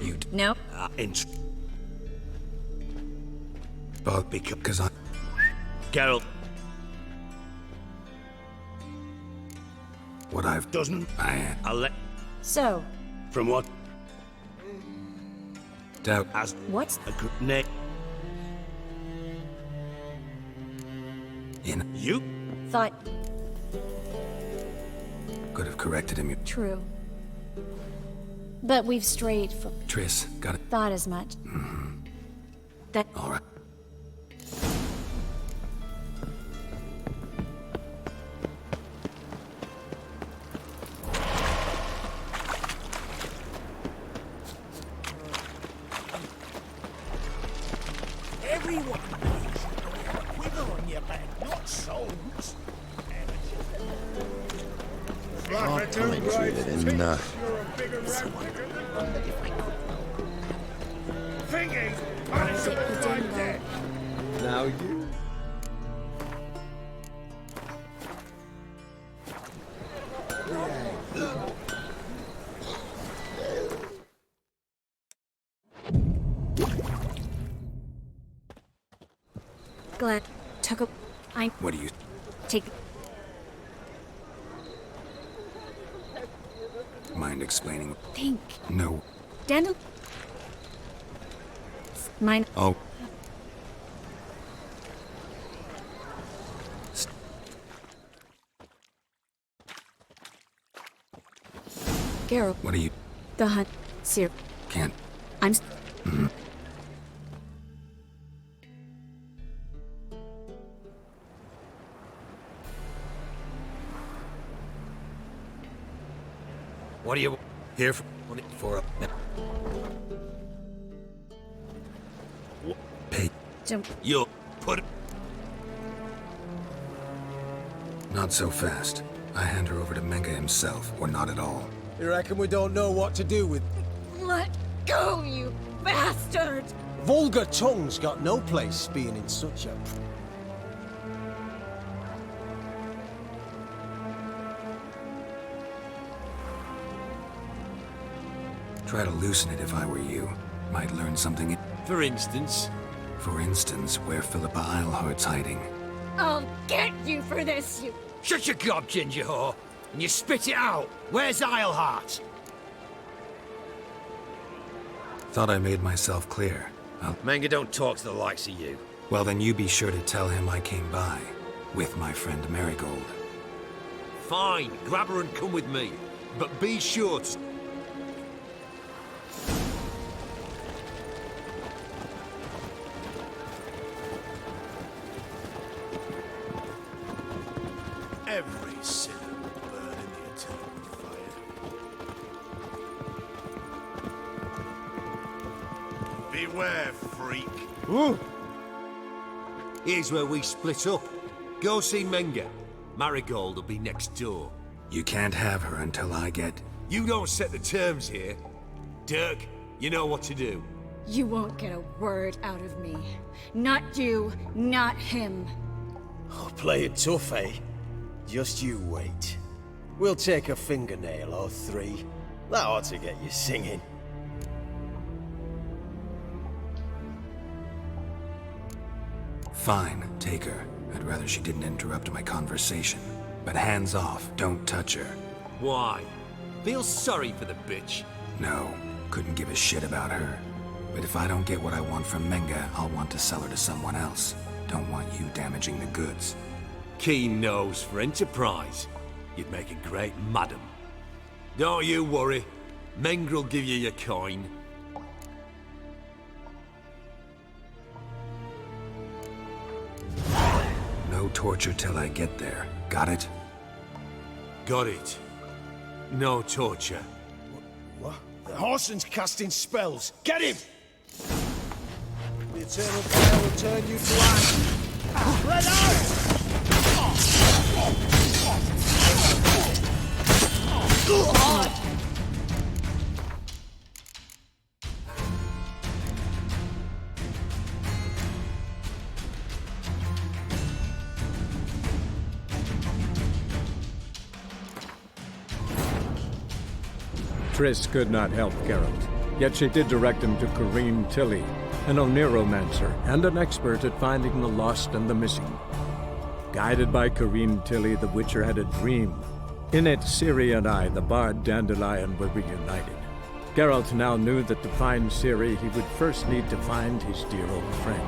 you No. but because I Geralt what I've doesn't. I'll let. So, From what? doubt As what's... a neck. in You? Thought... could have corrected him. True. But we've strayed from... Triss, got it. Thought as much. That... All right. Everyone needs to have a quiver on your back, not souls. Flat at noon rides tinks. You're a bigger rat picker. Thinking, punishable like that. Now you... Glad... Took a... I... What do you Take... mind explaining? Think. No. Dandel... Mine... Oh. Geralt. What do you The hunt... Sir... can't? I'm... What are you Here for a pay. Don't... You put Not so fast. I hand her over to Menga himself, or not at all. You reckon we don't know what to do with... Let go, you bastard! Vulgar tongues got no place being in such a... Try to loosen it if I were you. Might learn something. for instance. For instance, where Philippa Eilhart's hiding. I'll get you for this, you... Shut your gob, ginger whore, and you spit it out. Where's Eilhart? Thought I made myself clear. Manga don't talk to the likes of you. Well, then you be sure to tell him I came by. With my friend Marigold. Fine, grab her and come with me. But be sure to... Every sinner will burn in the eternal fire. Beware, freak. Here's where we split up. Go see Menga. Marigold will be next door. You can't have her until I get... You don't set the terms here. Dirk, you know what to do. You won't get a word out of me. Not you, not him. Oh, play it tough, eh? Just you wait. We'll take a fingernail or three. That ought to get you singing. Fine, take her. I'd rather she didn't interrupt my conversation. But hands off, don't touch her. Why? Feel sorry for the bitch. No, couldn't give a shit about her. But if I don't get what I want from Menga, I'll want to sell her to someone else. Don't want you damaging the goods. Keen nose for enterprise. You'd make a great madam. Don't you worry. Mengr'll give you your coin. No torture till I get there. Got it? Got it. No torture. What? The Horson's casting spells. Get him! The eternal fire will turn you to ash. Let out! Triss could not help Geralt, yet she did direct him to Corrine Tilly, an Oniromancer and an expert at finding the lost and the missing. Guided by Corrine Tilly, the Witcher had a dream. In it, Ciri and I, the bard Dandelion, were reunited. Geralt now knew that to find Ciri, he would first need to find his dear old friend.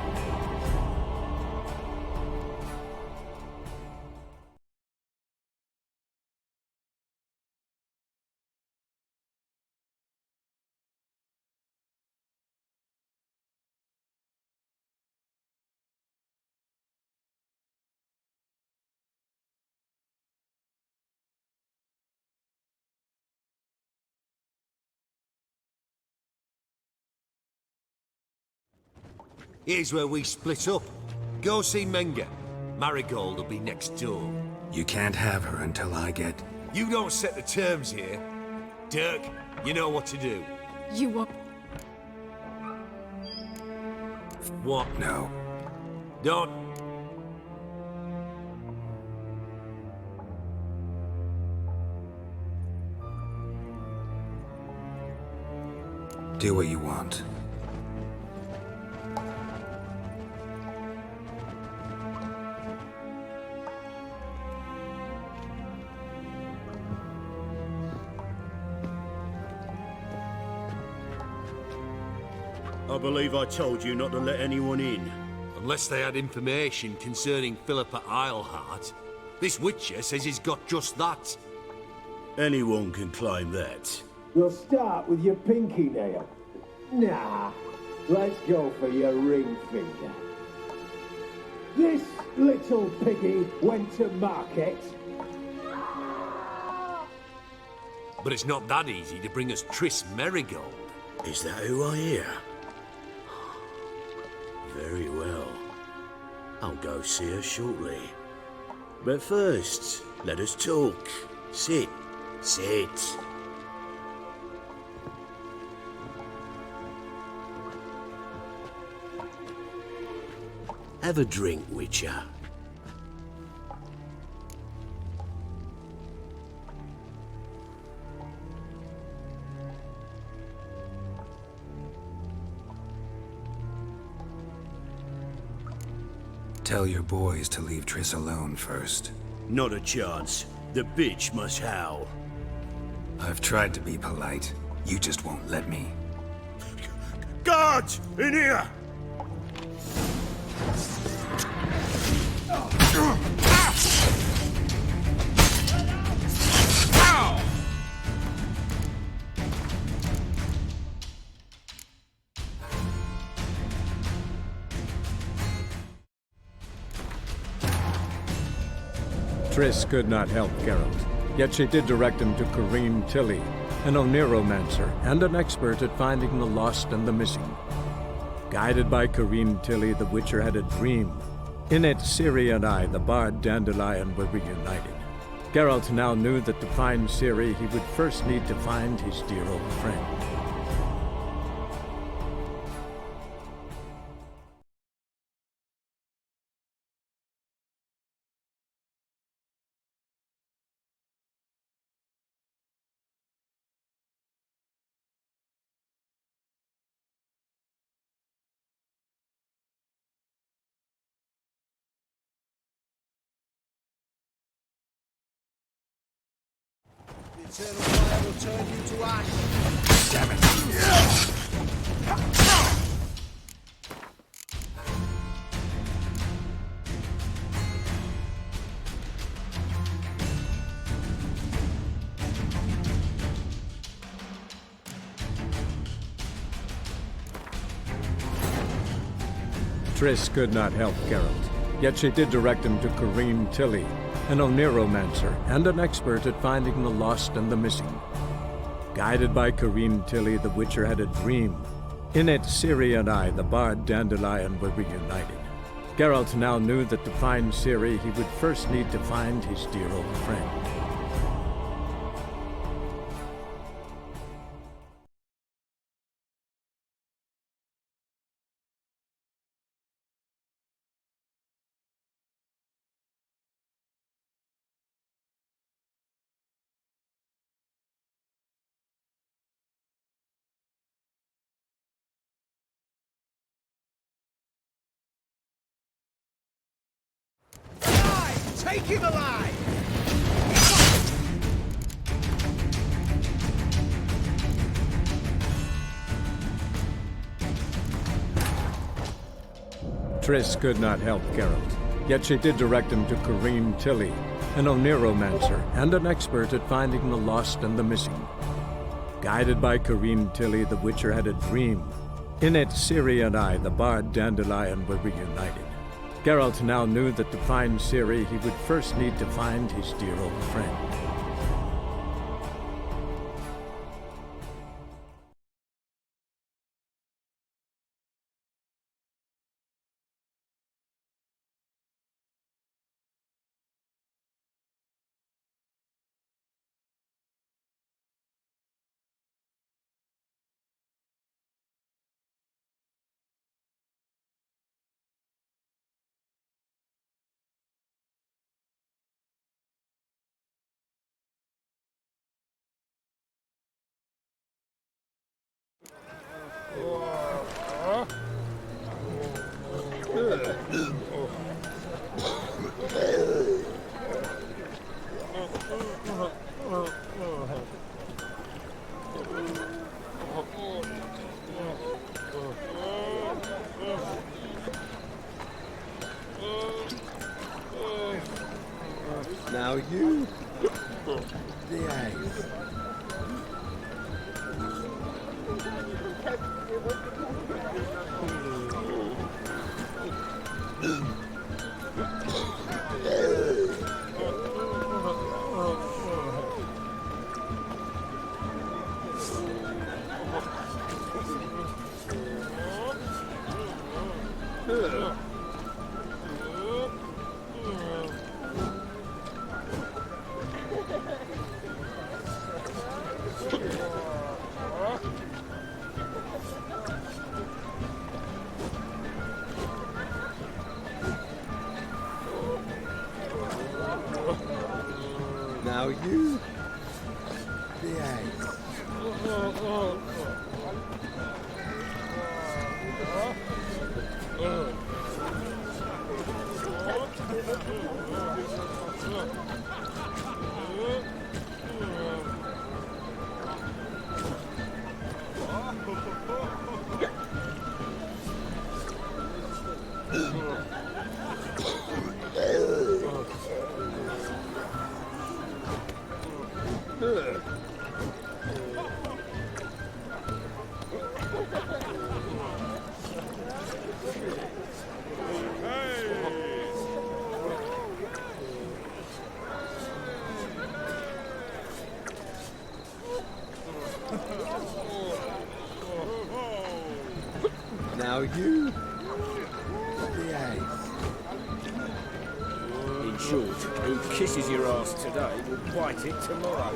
Here's where we split up. Go see Menga. Marigold will be next door. You can't have her until I get... You don't set the terms here. Dirk, you know what to do. You won't... What? No. Don't... Do what you want. I believe I told you not to let anyone in. Unless they had information concerning Philippa Eilhart. This Witcher says he's got just that. Anyone can claim that. We'll start with your pinky nail. Nah, let's go for your ring finger. This little piggy went to market. But it's not that easy to bring us Triss Merigold. Is that who I hear? Very well. I'll go see her shortly. But first, let us talk. Sit. Sit. Have a drink, Witcher. Tell your boys to leave Triss alone first. Not a chance. The bitch must howl. I've tried to be polite. You just won't let me. Guards! In here! Triss could not help Geralt, yet she did direct him to Corrine Tilly, an Oniromancer and an expert at finding the lost and the missing. Guided by Corrine Tilly, the Witcher had a dream. In it, Ciri and I, the bard Dandelion, were reunited. Geralt now knew that to find Ciri, he would first need to find his dear old friend. Eternal fire will turn you to ash. Damn it. Triss could not help Geralt, yet she did direct him to Corrine Tilly, an Oniromancer and an expert at finding the lost and the missing. Guided by Corrine Tilly, the Witcher had a dream. In it, Ciri and I, the bard Dandelion, were reunited. Geralt now knew that to find Ciri, he would first need to find his dear old friend. Take him alive! Triss could not help Geralt, yet she did direct him to Corrine Tilly, an Oneromancer and an expert at finding the lost and the missing. Guided by Corrine Tilly, the Witcher had a dream. In it, Ciri and I, the bard Dandelion, were reunited. Geralt now knew that to find Ciri, he would first need to find his dear old friend. Now you behave. Now you behave. Now you behave. In short, who kisses your ass today will bite it tomorrow.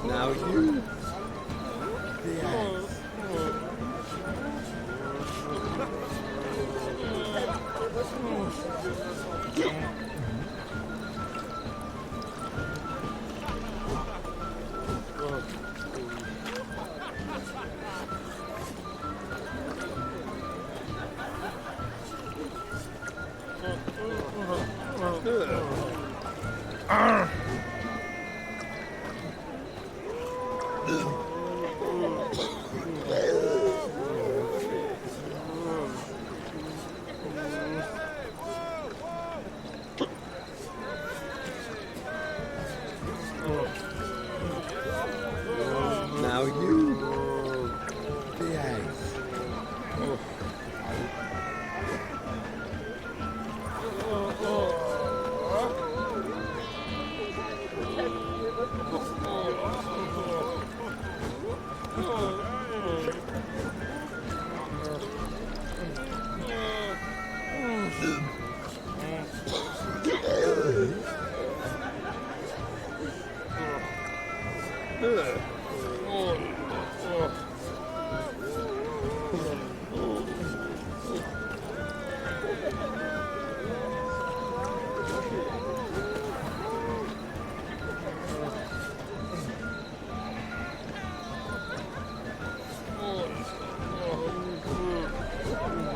Now you behave. Now you behave.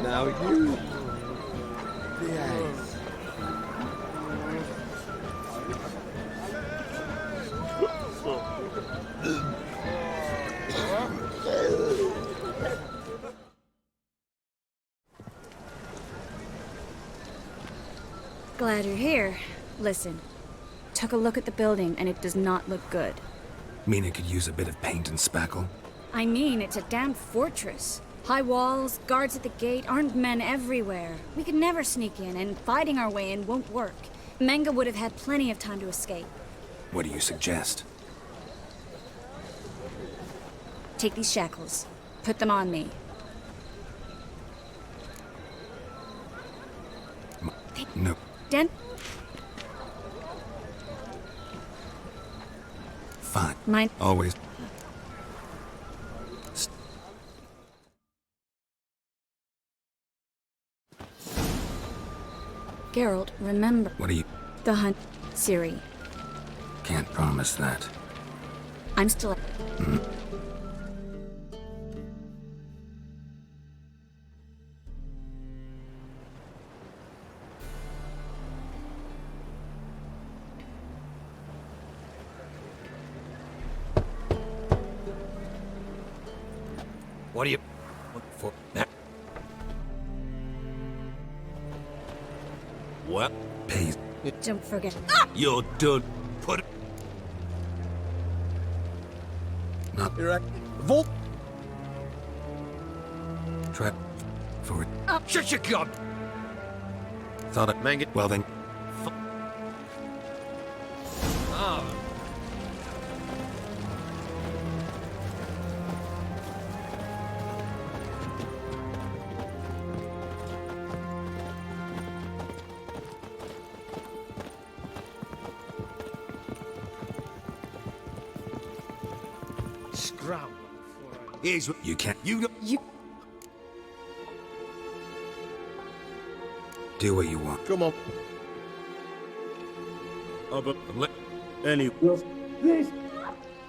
Now you behave. Glad you're here. Listen, took a look at the building and it does not look good. Mean it could use a bit of paint and spackle? I mean, it's a damn fortress. High walls, guards at the gate, armed men everywhere. We could never sneak in, and fighting our way in won't work. Menga would have had plenty of time to escape. What do you suggest? Take these shackles. Put them on me. No. Den... Fine. Mine... Always. Geralt, remember... What are you... The hunt... Ciri. Can't promise that. I'm still... What are you... for that? What? Pays. Don't forget... You're done. Put it... Not... You're right. Volt! Try... For it. Shut your gun! Thought it... Mang it. Well then... Ah. Scram. Here's what... You can't... You... You... Do what you want. Come on. Oh, but... Any... This...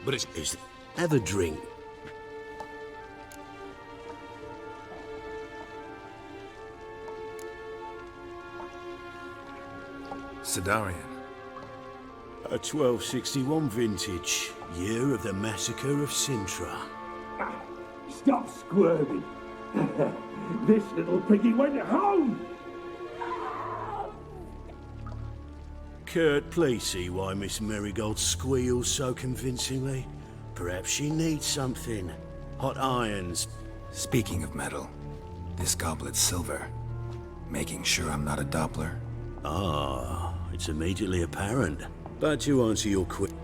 But it's... Is... Have a drink. Sidarian. A 1261 vintage, year of the massacre of Sintra. Stop squirming. This little piggy went home. Kurt, please see why Miss Marigold squeals so convincingly. Perhaps she needs something. Hot irons. Speaking of metal, this goblet's silver. Making sure I'm not a Doppler. Ah, it's immediately apparent. But to answer your question...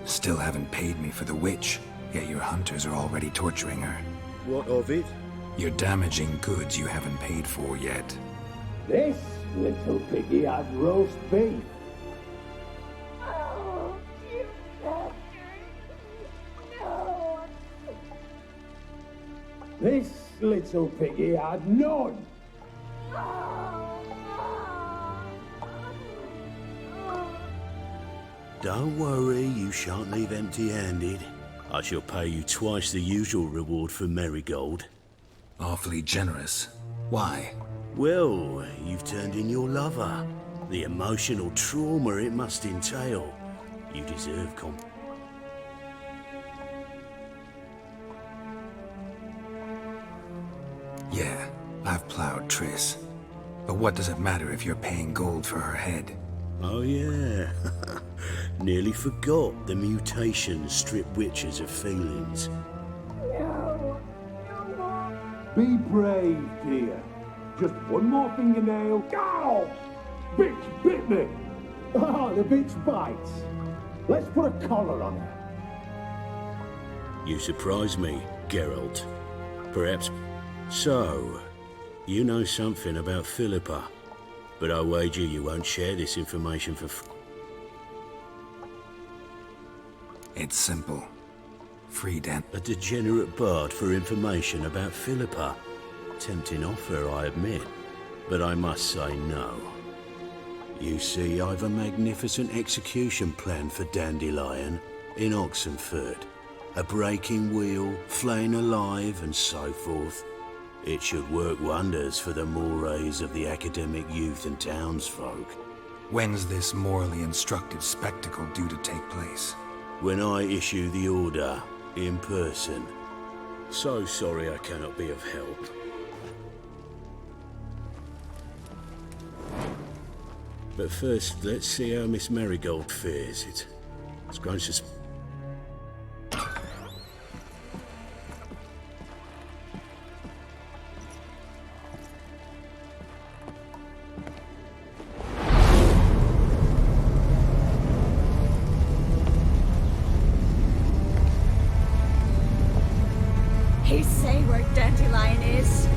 Still haven't paid me for the witch, yet your hunters are already torturing her. What of it? You're damaging goods you haven't paid for yet. This little piggy had roast beef. This little piggy had none. Don't worry, you shan't leave empty-handed. I shall pay you twice the usual reward for Marigold. Awfully generous. Why? Well, you've turned in your lover. The emotional trauma it must entail. You deserve Yeah, I've plowed Triss. But what does it matter if you're paying gold for her head? Oh yeah. Nearly forgot the mutations strip witches of feelings. Be brave, dear. Just one more fingernail. Ow! Bitch bit me. Oh, the bitch bites. Let's put a collar on her. You surprise me, Geralt. perhaps. So, you know something about Philippa, but I wager you won't share this information for It's simple. Free Dan. a degenerate bard for information about Philippa. Tempting offer, I admit, but I must say no. You see, I've a magnificent execution plan for Dandelion in Oxenford. A breaking wheel, flaying alive, and so forth. It should work wonders for the mores of the academic youth and townsfolk. When's this morally instructive spectacle due to take place? When I issue the order, in person. So sorry I cannot be of help. But first, let's see how Miss Marigold fares. It's grown He say where Dandelion is?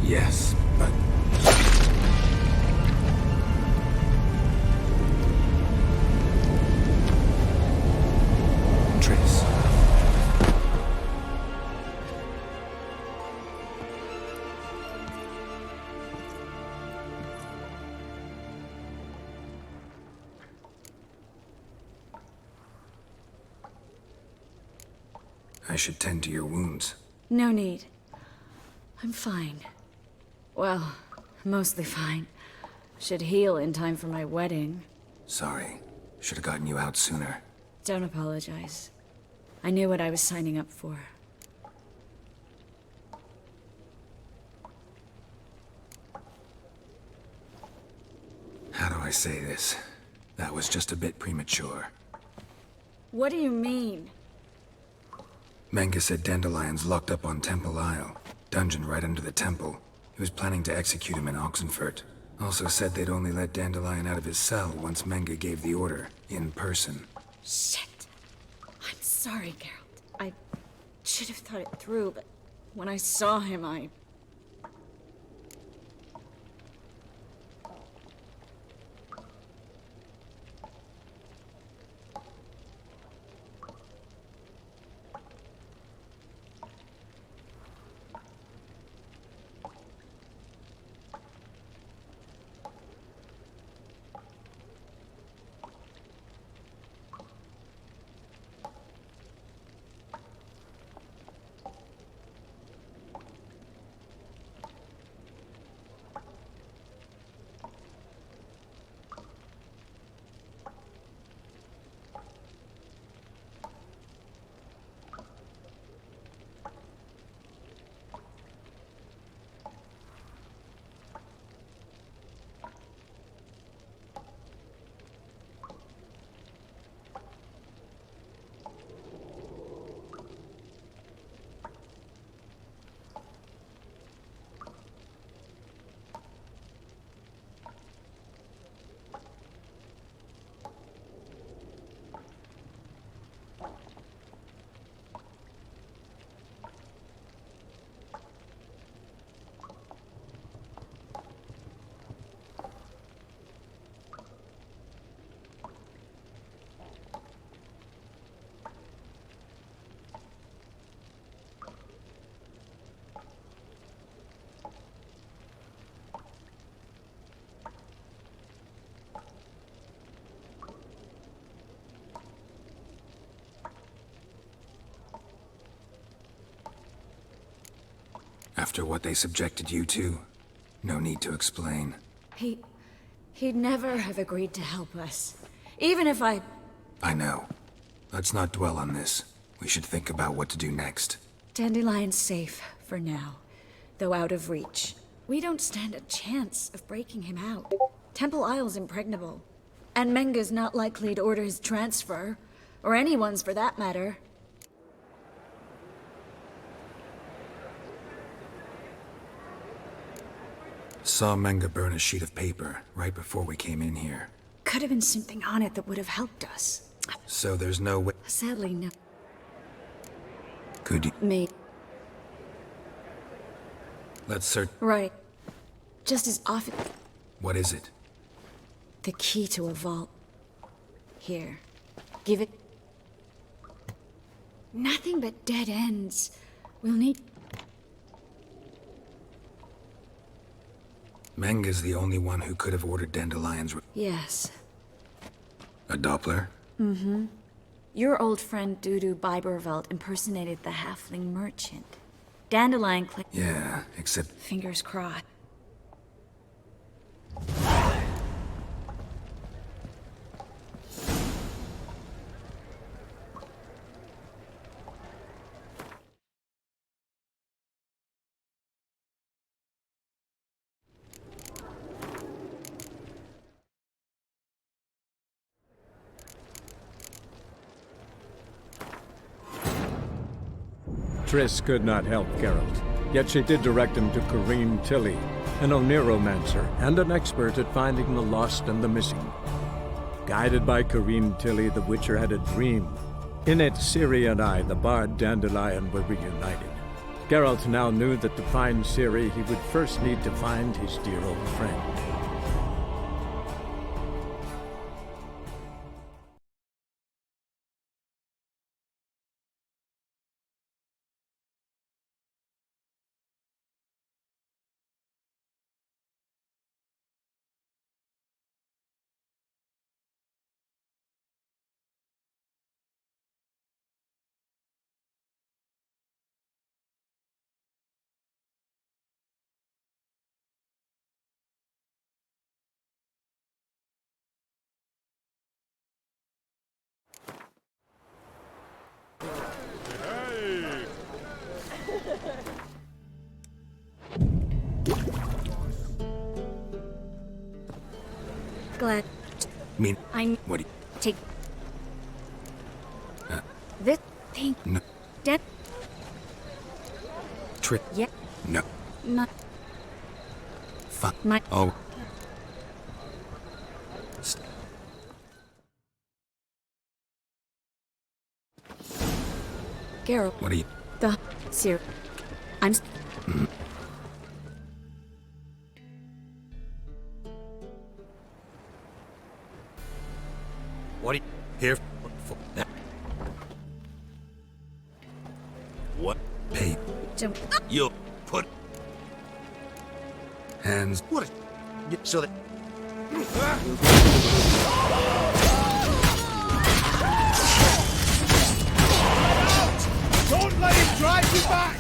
Yes, but... Triss. I should tend to your wounds. No need. I'm fine. Well, mostly fine. Should heal in time for my wedding. Sorry. Should have gotten you out sooner. Don't apologize. I knew what I was signing up for. How do I say this? That was just a bit premature. What do you mean? Menga said Dandelion's locked up on Temple Isle. Dungeon right under the temple. He was planning to execute him in Oxenfurt. Also said they'd only let Dandelion out of his cell once Menga gave the order, in person. Shit. I'm sorry, Geralt. I should have thought it through, but when I saw him, I... After what they subjected you to, no need to explain. He'd never have agreed to help us. Even if I know. Let's not dwell on this. We should think about what to do next. Dandelion's safe, for now. Though out of reach. We don't stand a chance of breaking him out. Temple Isle's impregnable. And Menga's not likely to order his transfer. Or anyone's for that matter. Saw Menga burn a sheet of paper right before we came in here. Could have been something on it that would have helped us. So there's no way... Sadly, no. Could you... Me. Let's search. Right. Just as often. What is it? The key to a vault. Here. Give it. Nothing but dead ends. We'll need. Menga's the only one who could have ordered Dandelion's. Yes. A Doppler? Mm-hmm. Your old friend Dudu Biberveld impersonated the halfling merchant. Dandelion clicked. Yeah, except. Fingers crossed. Triss could not help Geralt, yet she did direct him to Corrine Tilly, an Oniromancer and an expert at finding the lost and the missing. Guided by Corrine Tilly, the Witcher had a dream. In it, Ciri and I, the bard Dandelion, were reunited. Geralt now knew that to find Ciri, he would first need to find his dear old friend. Glad. Mean. I'm. What do you. Take. This thing. No. Dead. Trick. Yeah. No. Not. Fuck. My. Oh. Geralt. What are you. The. Sir. I'm. Mm. What are you here for? What? Pay. You put Hands. what? So that. Don't let him drive you back!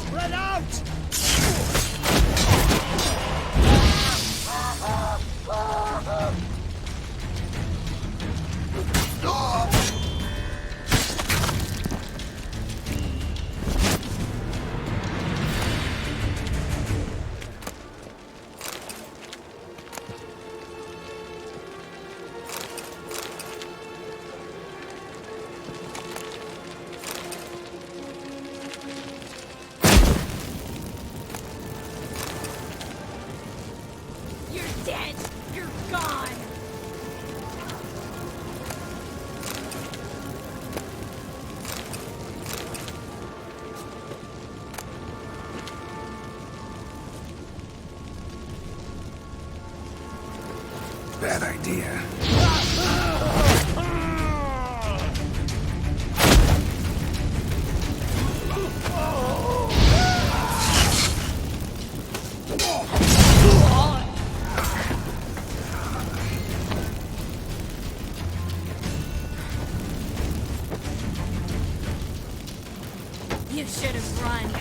Spread out! You're dead! You're gone! Bad idea. You should have run.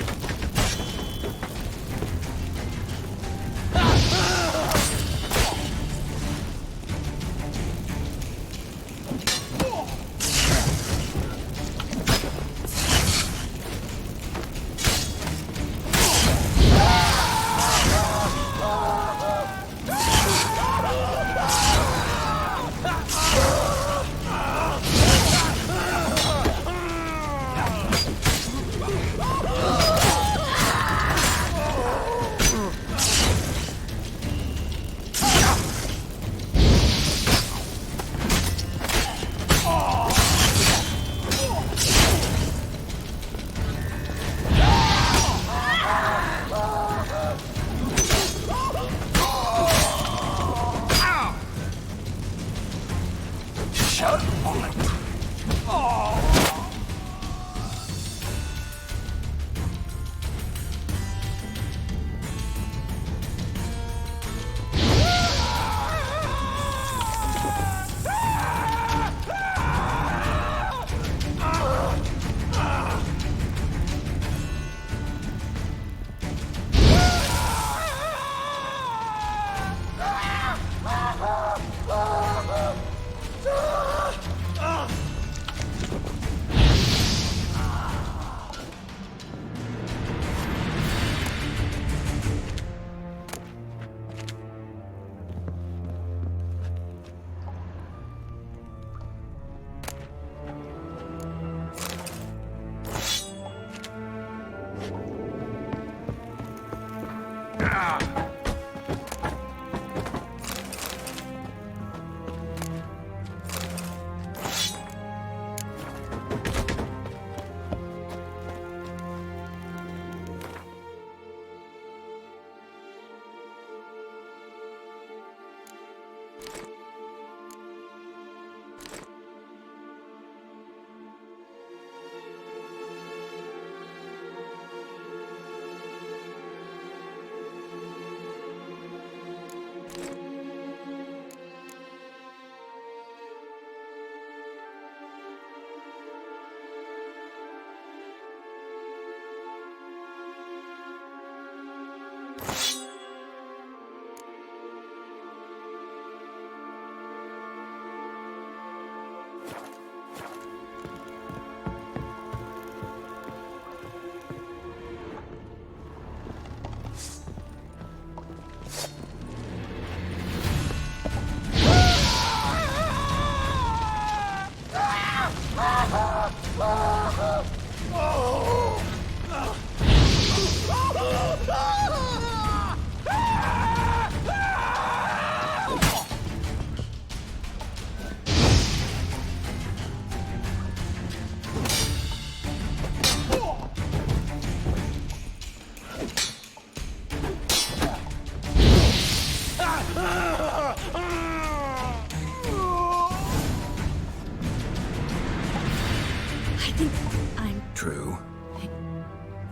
True.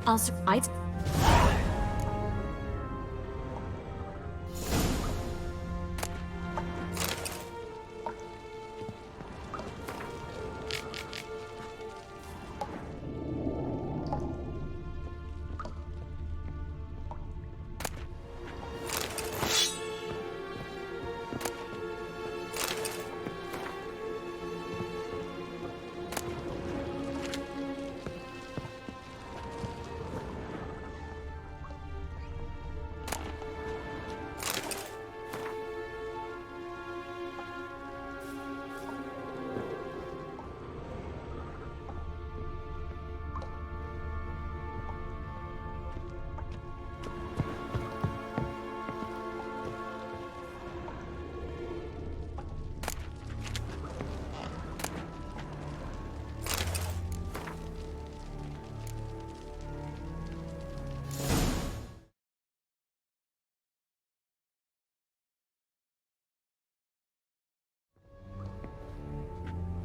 Also, I...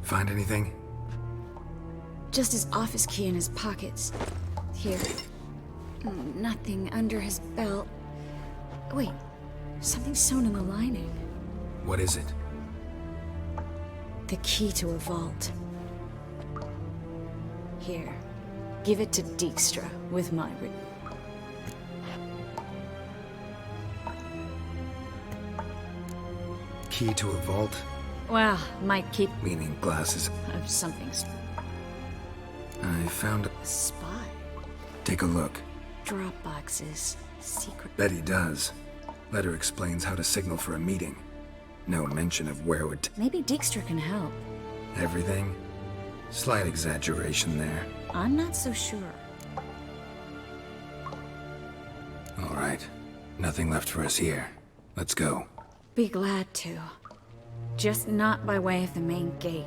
Find anything? Just his office key in his pockets. Here. Nothing under his belt. Wait, something's sewn in the lining. What is it? The key to a vault. Here. Give it to Dijkstra with my Key to a vault? Well, might keep... Meaning glasses. Of something. I found a... Spy? Take a look. Drop boxes. Secret... Bet he does. Letter explains how to signal for a meeting. No mention of where it would... Maybe Dijkstra can help. Everything? Slight exaggeration there. I'm not so sure. All right. Nothing left for us here. Let's go. Be glad to. Just not by way of the main gate.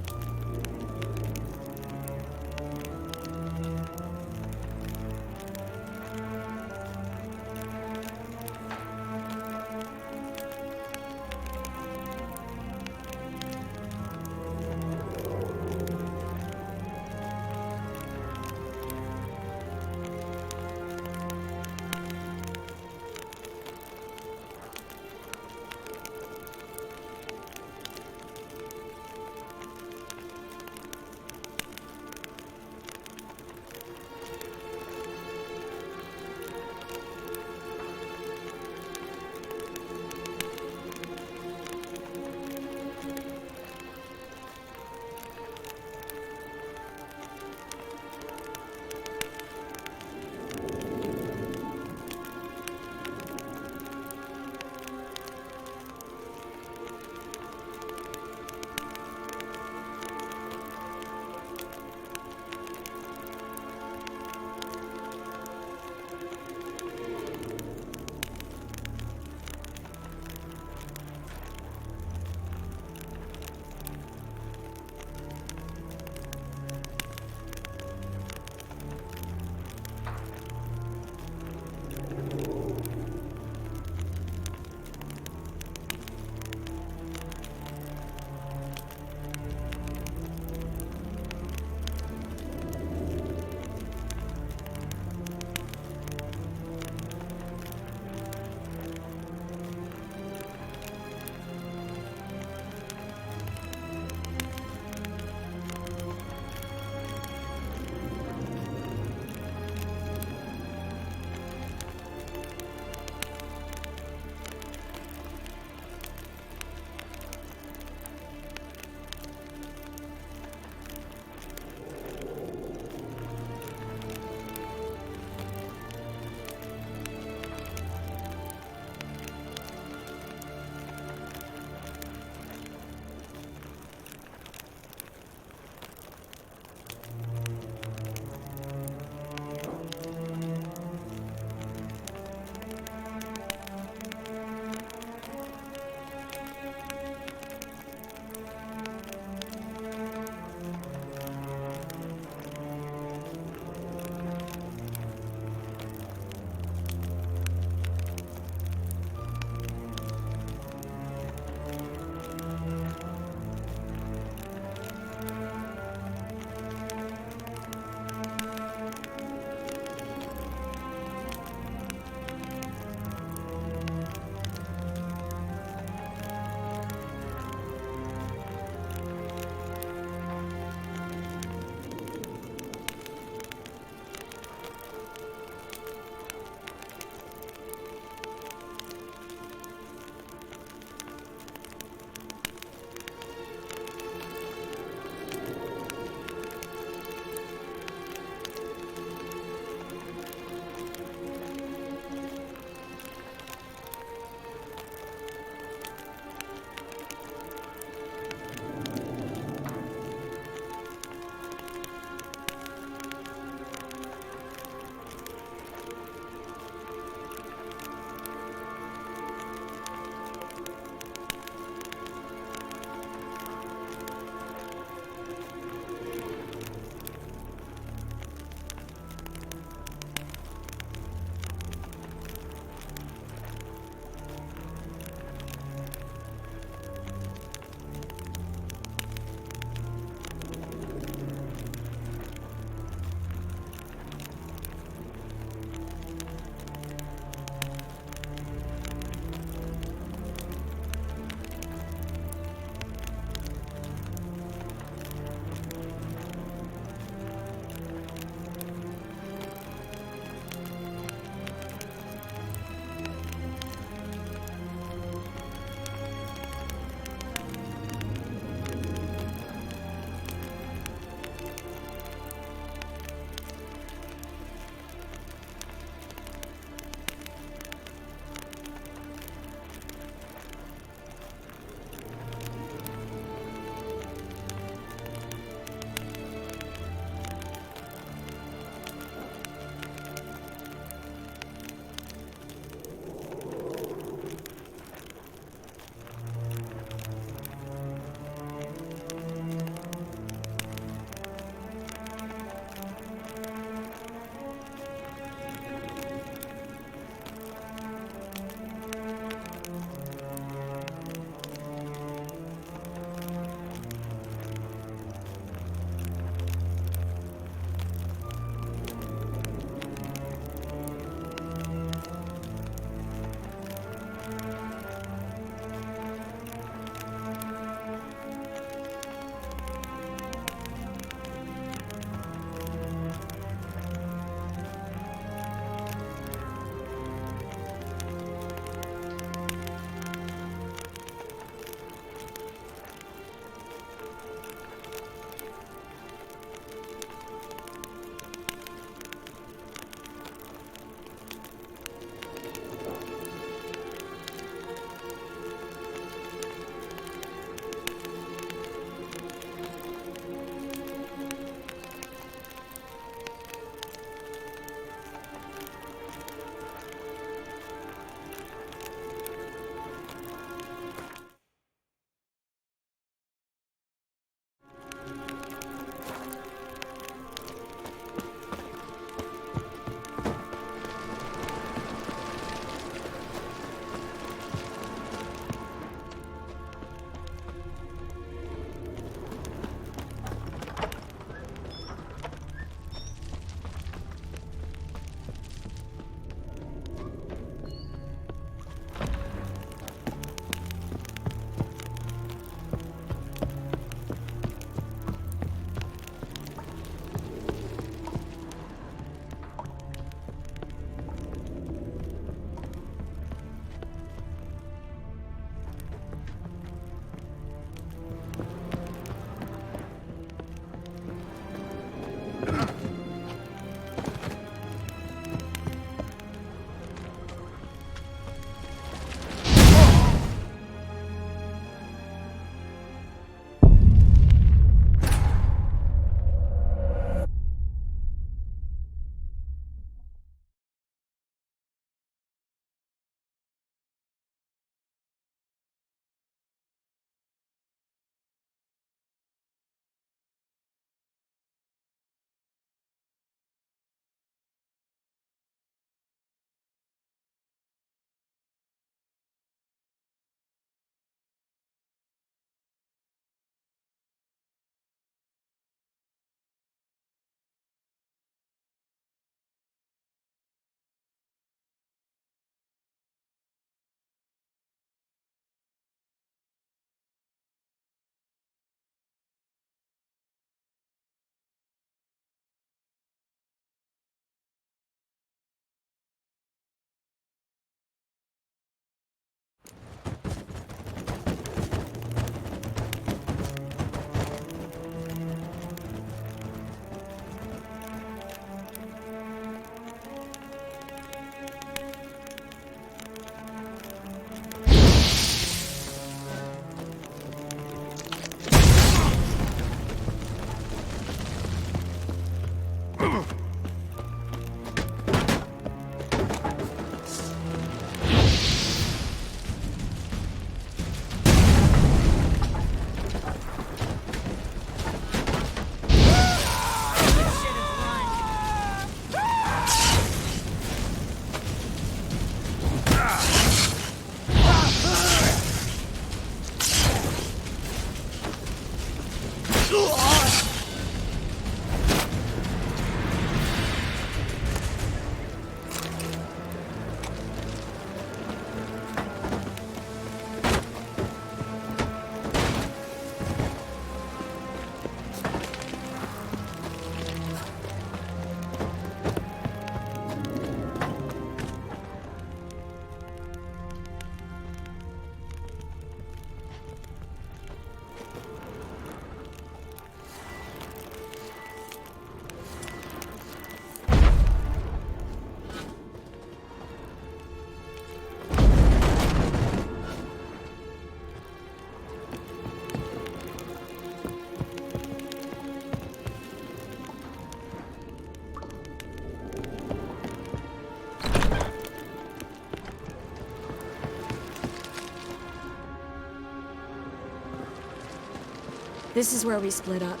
This is where we split up.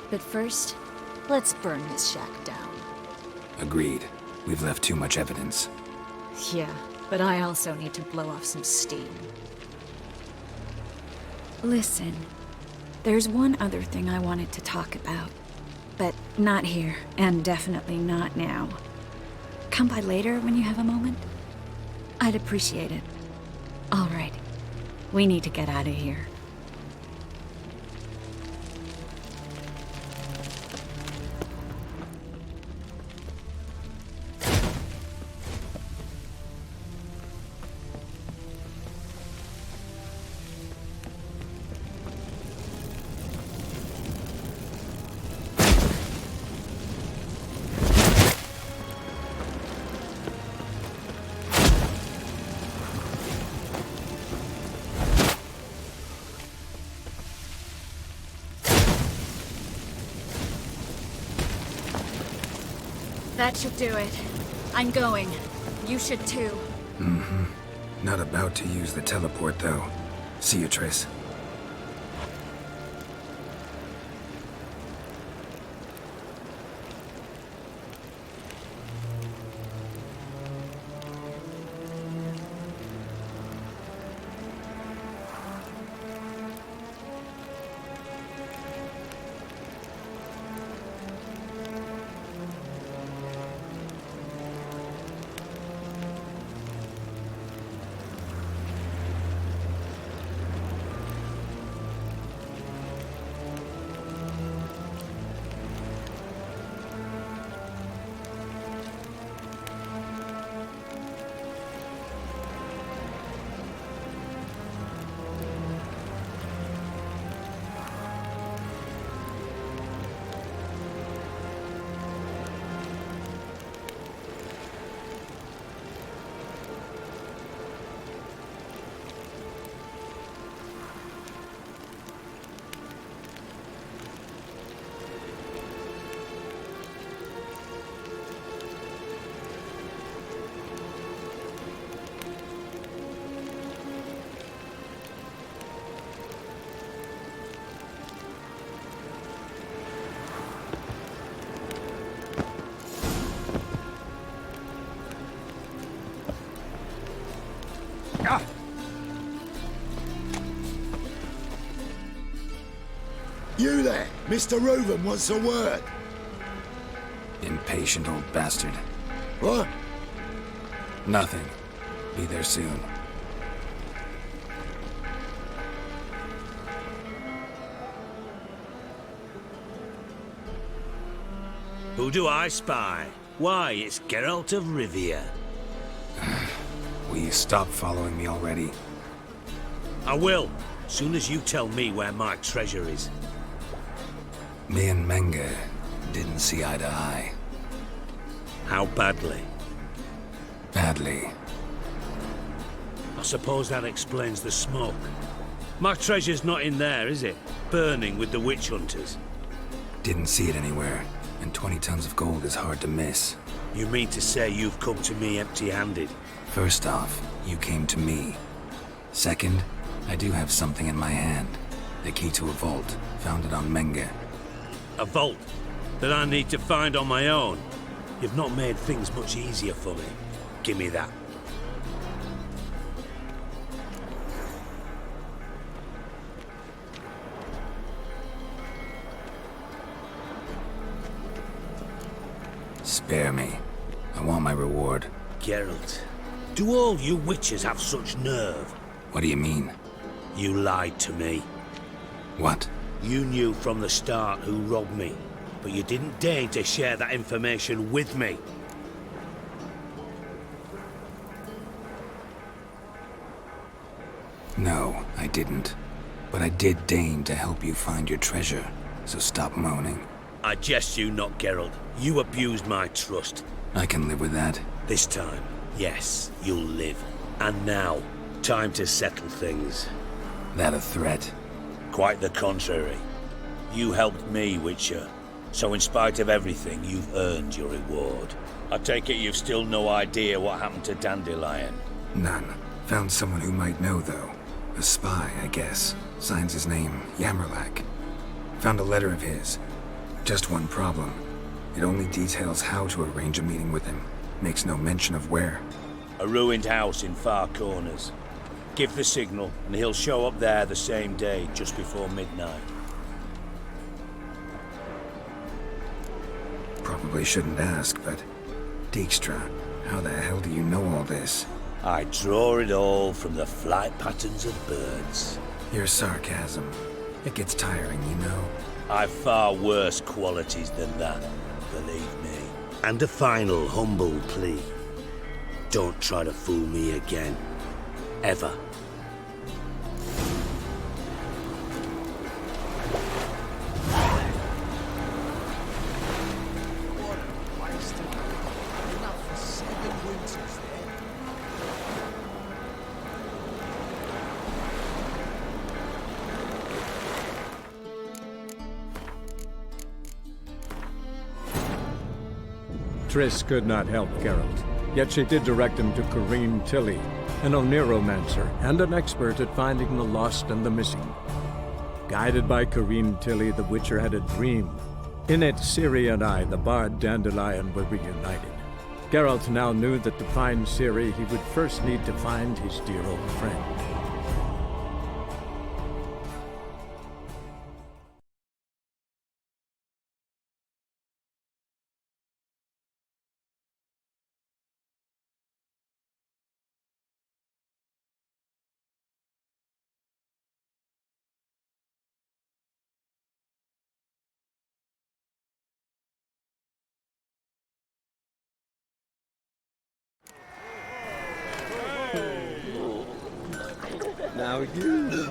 But first, let's burn his shack down. Agreed. We've left too much evidence. Yeah, but I also need to blow off some steam. Listen, there's one other thing I wanted to talk about. But not here, and definitely not now. Come by later when you have a moment? I'd appreciate it. All right. We need to get out of here. That should do it. I'm going. You should too. Mm-hmm. Not about to use the teleport, though. See you, Triss. You there! Mr. Reuven wants a word. Impatient old bastard. What? Nothing. Be there soon. Who do I spy? Why, it's Geralt of Rivia. Will you stop following me already? I will, soon as you tell me where my treasure is. Me and Menge didn't see eye to eye. How badly? Badly. I suppose that explains the smoke. My treasure's not in there, is it? Burning with the witch hunters. Didn't see it anywhere. and 20 tons of gold is hard to miss. You mean to say you've come to me empty-handed? First off, you came to me. Second, I do have something in my hand. The key to a vault, founded on Menge. A vault that I need to find on my own? You've not made things much easier for me. Give me that. Spare me. I want my reward. Geralt, do all you witches have such nerve? What do you mean? You lied to me. What? You knew from the start who robbed me, but you didn't deign to share that information with me. No, I didn't. But I did deign to help you find your treasure, so stop moaning. I jest you not, Geralt. You abused my trust. I can live with that. This time, yes, you'll live. And now, time to settle things. That a threat? Quite the contrary. You helped me, Witcher. So in spite of everything, you've earned your reward. I take it you've still no idea what happened to Dandelion? None. Found someone who might know, though. A spy, I guess. Signs his name, Yammerlak. Found a letter of his. Just one problem. It only details how to arrange a meeting with him. Makes no mention of where. A ruined house in Far Corners. Give the signal, and he'll show up there the same day, just before midnight. Probably shouldn't ask, but... Dijkstra, how the hell do you know all this? I draw it all from the flight patterns of birds. Your sarcasm. It gets tiring, you know. I've far worse qualities than that, believe me. And a final humble plea. Don't try to fool me again. Ever. Triss could not help Geralt, yet she did direct him to Corrine Tilly, an Oneromancer and an expert at finding the lost and the missing. Guided by Corrine Tilly, the Witcher had a dream. In it, Ciri and I, the bard Dandelion, were reunited. Geralt now knew that to find Ciri, he would first need to find his dear old friend. Now you...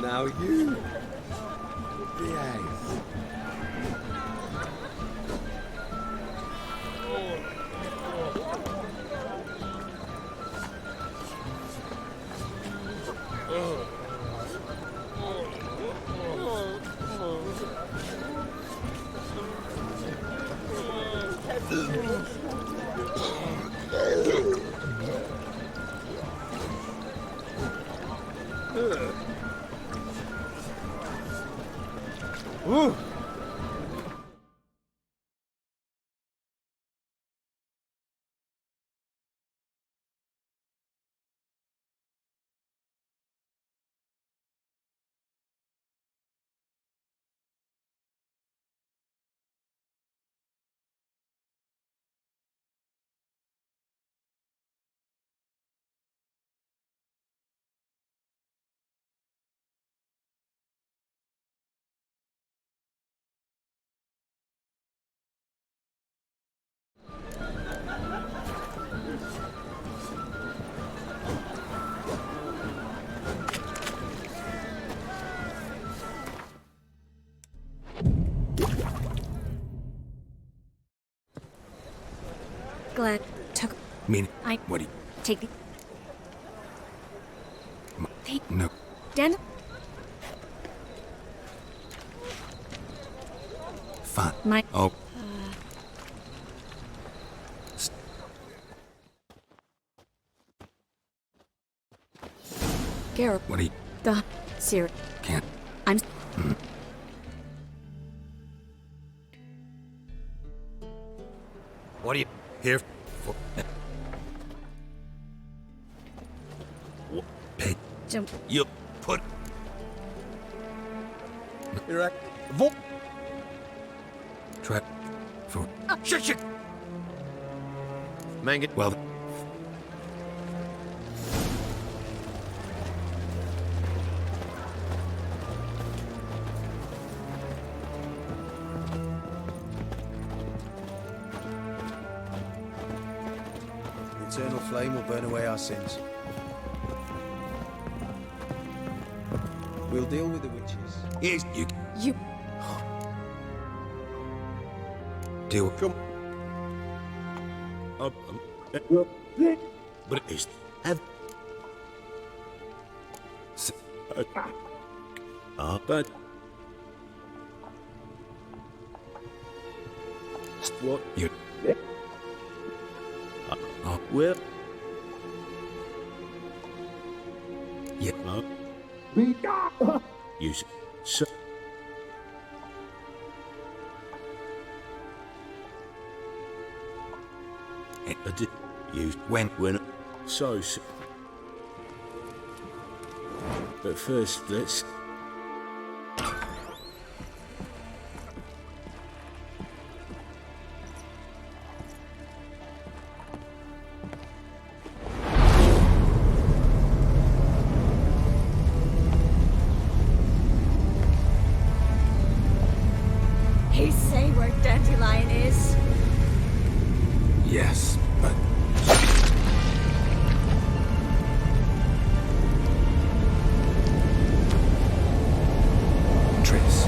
Now you behave. Woo! glad took. Mean, I what do you... take the. No. Den. Fine. My. Oh. Geralt. What do you... The. Sir. Can't... I'm. What are you here for? Pay. Jump. You put... Right. Vo- Try... For... Shit! Mangan. Well... The eternal flame will burn away our sins. We'll deal with the witches. Yes, you... You. Do... Come. But it is... Have... But... What? You... Well... Yeah. You s... So... You... When... So... But first, let's... He say where Dandelion is. Yes, but... Triss.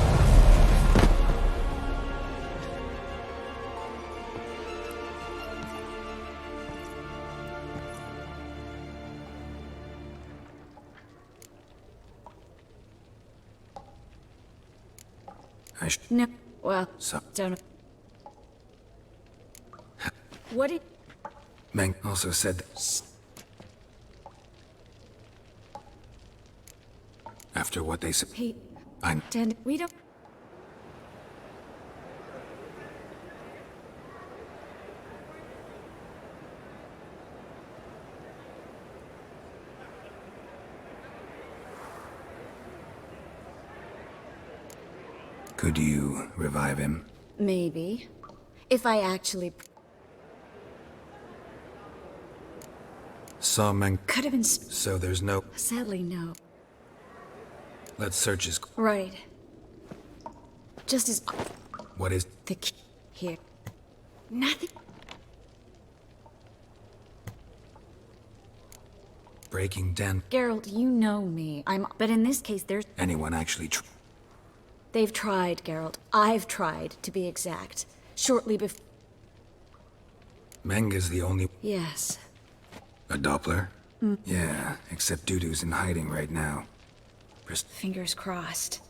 No. Well, So... don't. What did? Meng also said that... After what they said... He. I'm... We don't. Could you revive him? Maybe. If I actually. Saw Meng... Could have been. So there's no... Sadly, no. Let's search his... Right. Just as. What is... The key here. Nothing. Breaking Dan... Geralt, you know me. But in this case, there's. Anyone actually They've tried, Geralt. I've tried, to be exact. Shortly before. Meng is the only... Yes. A Doppler? Yeah, except Dudu's in hiding right now. Fingers crossed.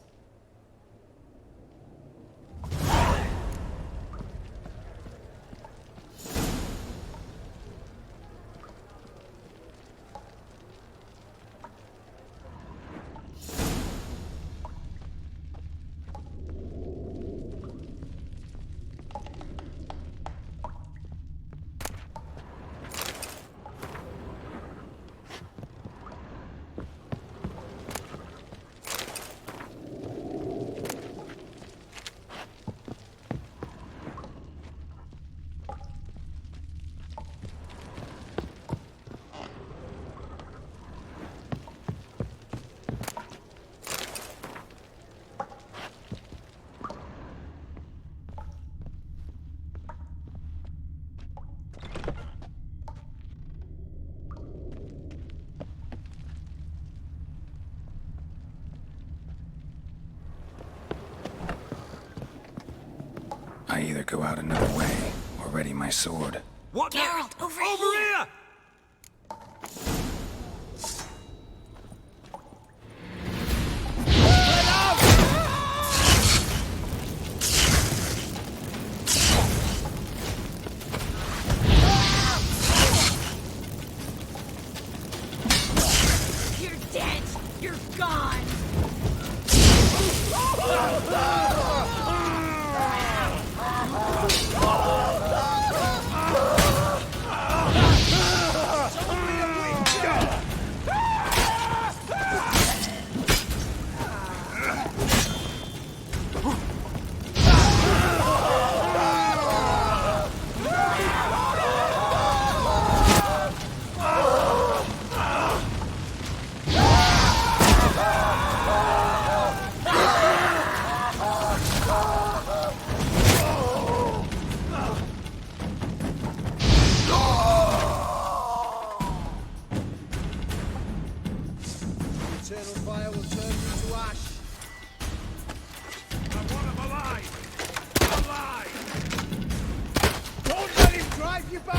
I either go out another way or ready my sword. What? Geralt, over here! You're dead! You're gone! Eternal fire will turn you to ash. I want him alive! Alive! Don't let him drive you back!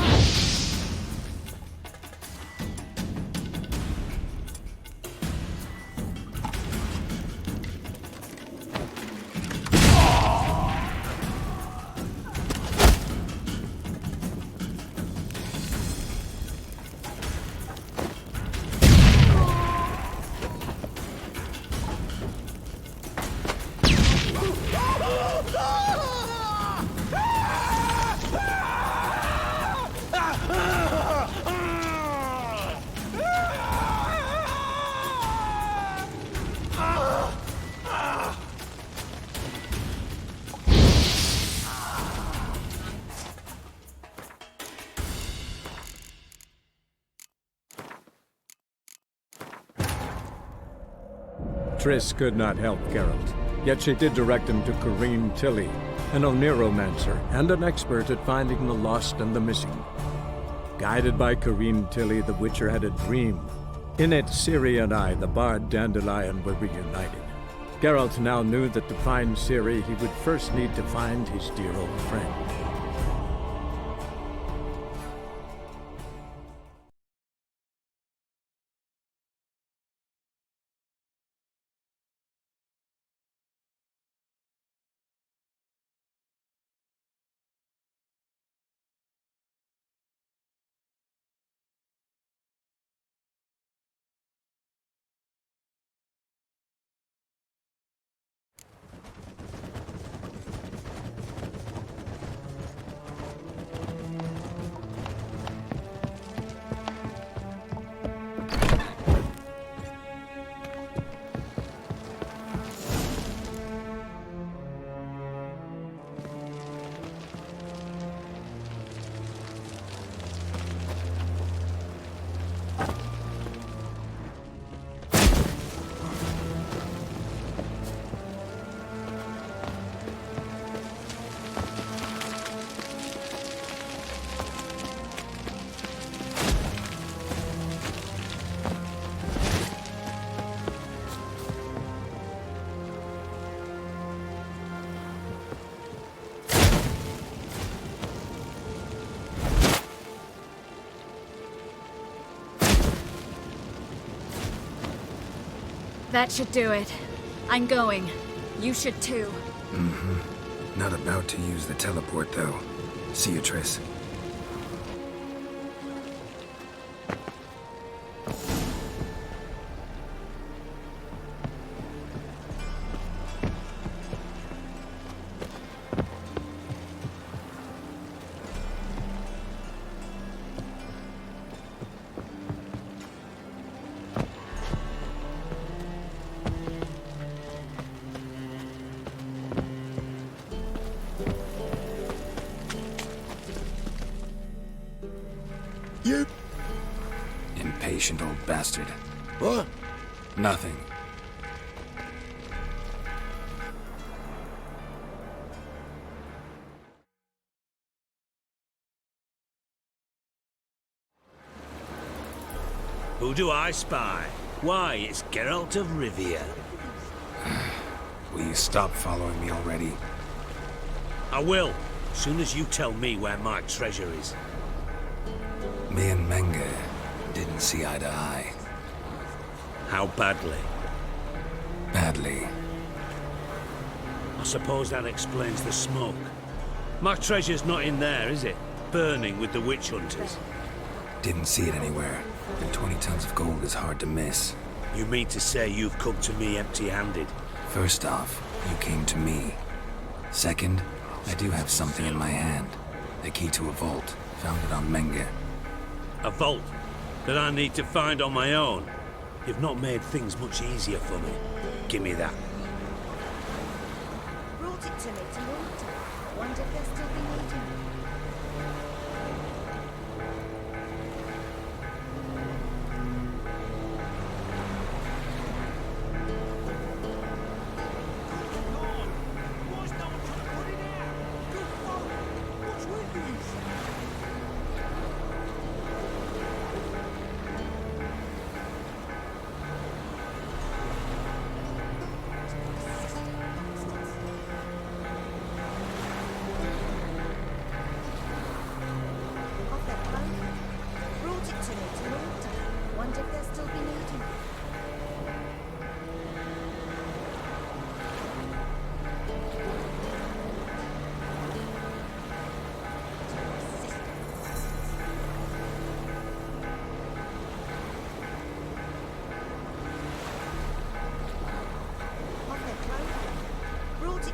Triss could not help Geralt, yet she did direct him to Corrine Tilly, an Oneiromancer and an expert at finding the lost and the missing. Guided by Corrine Tilly, the Witcher had a dream. In it, Ciri and I, the bard Dandelion, were reunited. Geralt now knew that to find Ciri, he would first need to find his dear old friend. That should do it. I'm going. You should too. Mm-hmm. Not about to use the teleport, though. See you, Triss. You... Impatient old bastard. What? Nothing. Who do I spy? Why, it's Geralt of Rivia. Will you stop following me already? I will, soon as you tell me where my treasure is. Me and Menge didn't see eye to eye. How badly? Badly. I suppose that explains the smoke. My treasure's not in there, is it? Burning with the witch hunters. Didn't see it anywhere. And 20 tons of gold is hard to miss. You mean to say you've come to me empty-handed? First off, you came to me. Second, I do have something in my hand. The key to a vault, founded on Menge. A vault that I need to find on my own? You've not made things much easier for me. Give me that. Brought it to me to water. Wonder if they'll still be needing it.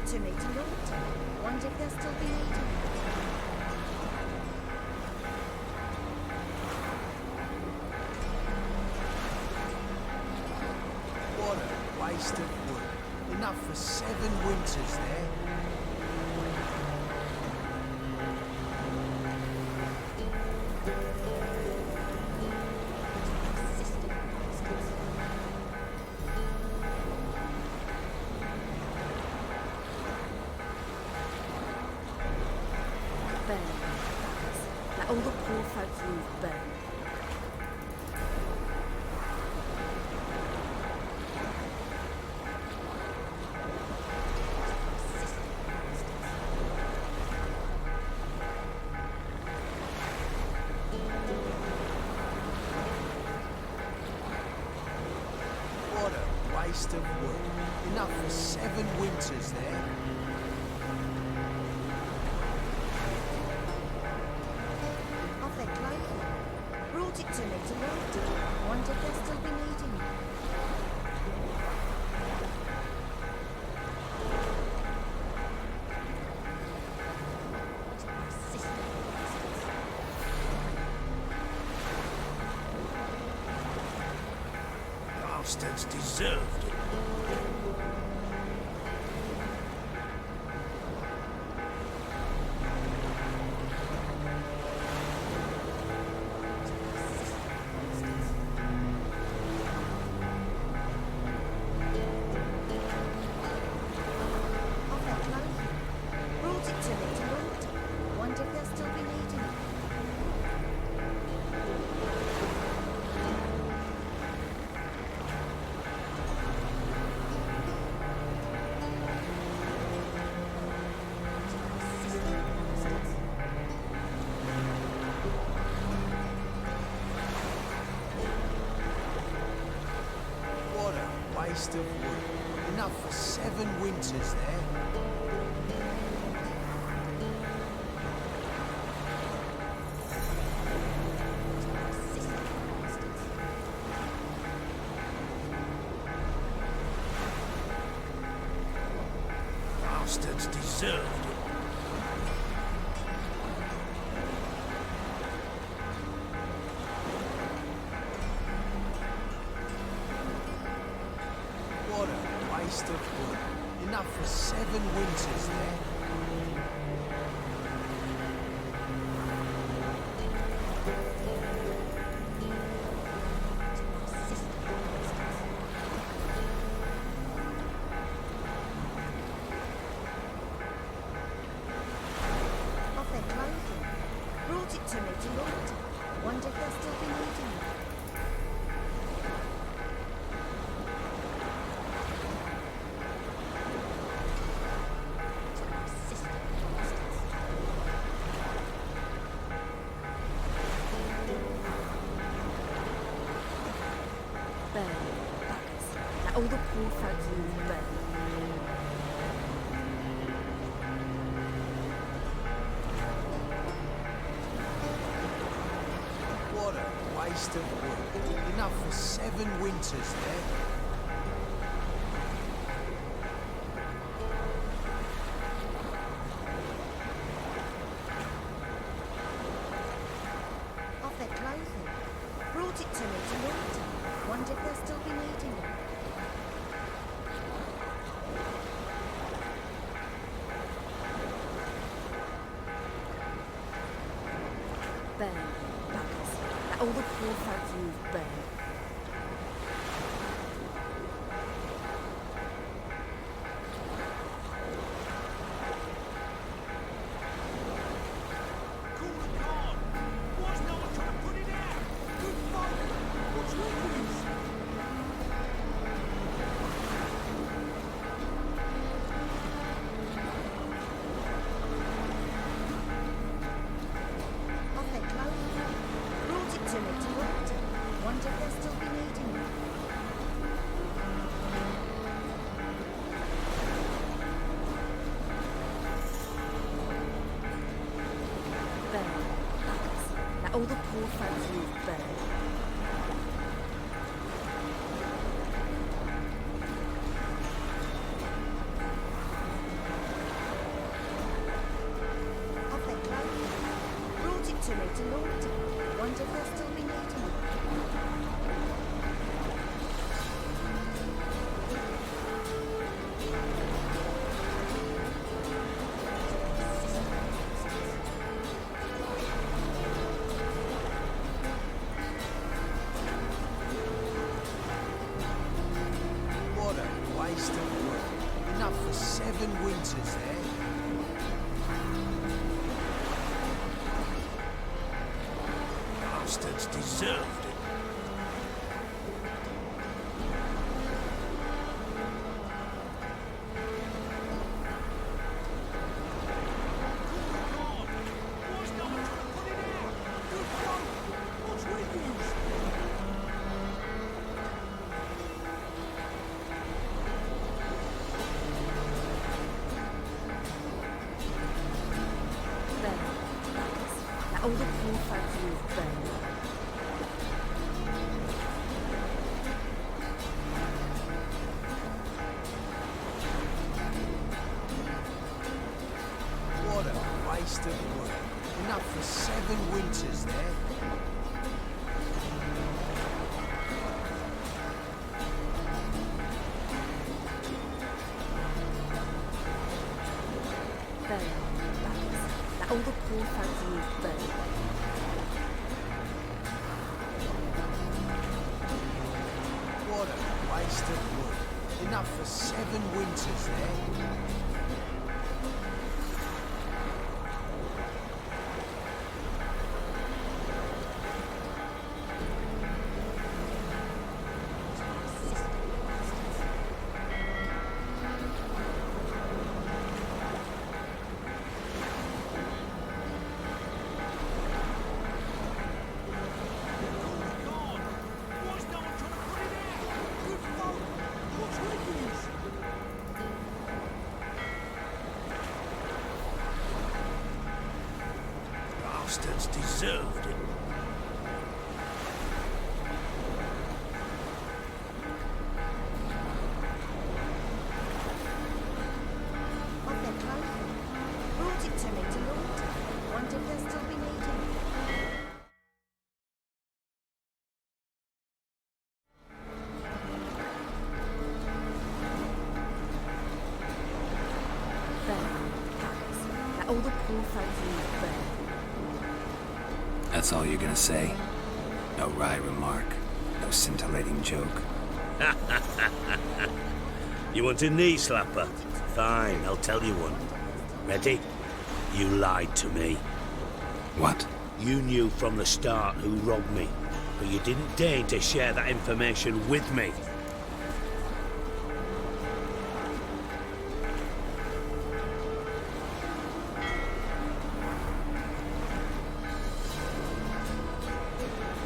To me to Lord. Wonder if they'll still be needing it. What a waste of wood. Enough for 7 winters there. Let all the poor folk you've burned. What a waste of wood. Enough for 7 winters there. Brought it to me to Lord. Wonder if they'll still be needing it. Bastards deserved it. Waste of wood. Enough for 7 winters there. Bastards deserved it. What a waste of wood. Enough for 7 winters there. Of their clothing. Brought it to me to Lord. Wonder if they'll still be needing it. Burn, buggers. Let all the poor folk you burn. What a waste of wood. Enough for 7 winters there. Of their clothing. Brought it to me to launder. Wonder if they'll still be needing it. Burn, buggers. Let all the poor folk you burn. Of their clothing. Brought it to me to launder. Wonder if they'll still be needing it. Burn, buggers. Let all the poor folk you burn. Of their clothing. Brought it to me to launder. Wonder if they'll still be needing it. What a waste of wood. Enough for 7 winters there. Bastards deserved it. Burn, buggers. Let all the poor folk you burn. What a waste of wood. Enough for 7 winters there. Burn, buggers. Let all the poor folk you burn. What a waste of wood. Enough for 7 winters there. Bastards deserved it. Of their clothing. Brought it to me to launder. Wonder if they'll still be needing it. Burn, buggers. Let all the poor folk you burn. That's all you're gonna say? No wry remark, no scintillating joke. You want a knee slapper? Fine, I'll tell you one. Ready? You lied to me. What? You knew from the start who robbed me, but you didn't deign to share that information with me.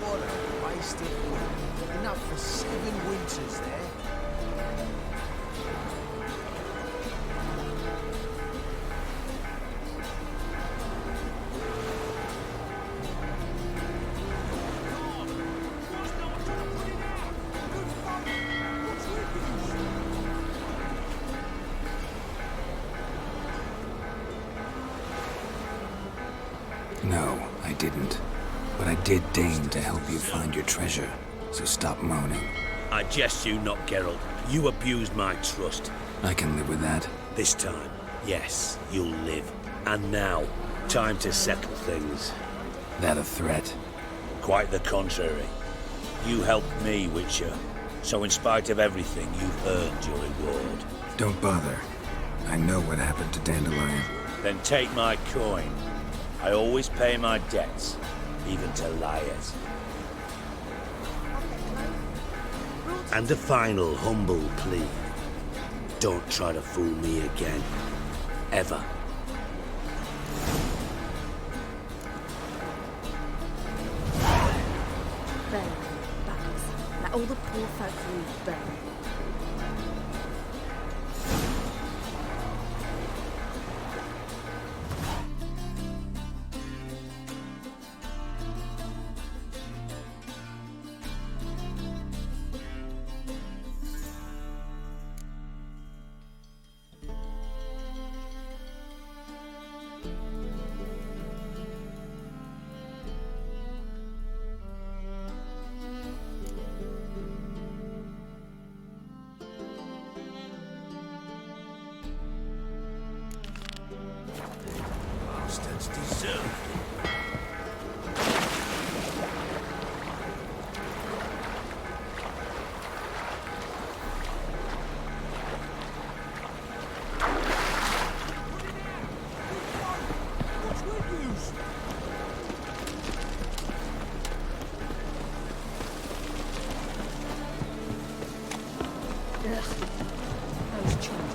What a waste of wood. Enough for for 7 winters there. No, I didn't. But I did deign to help you find your treasure, so stop moaning. I jest you not, Geralt. You abused my trust. I can live with that. This time, yes, you'll live. And now, time to settle things. That a threat? Quite the contrary. You helped me, Witcher. So in spite of everything, you've earned your reward. Don't bother. I know what happened to Dandelion. Then take my coin. I always pay my debts, even to liars. And a final humble plea. Don't try to fool me again. Ever. Burn, bugs. Let all the poor folk leave burn. Bastards deserved it. Those children.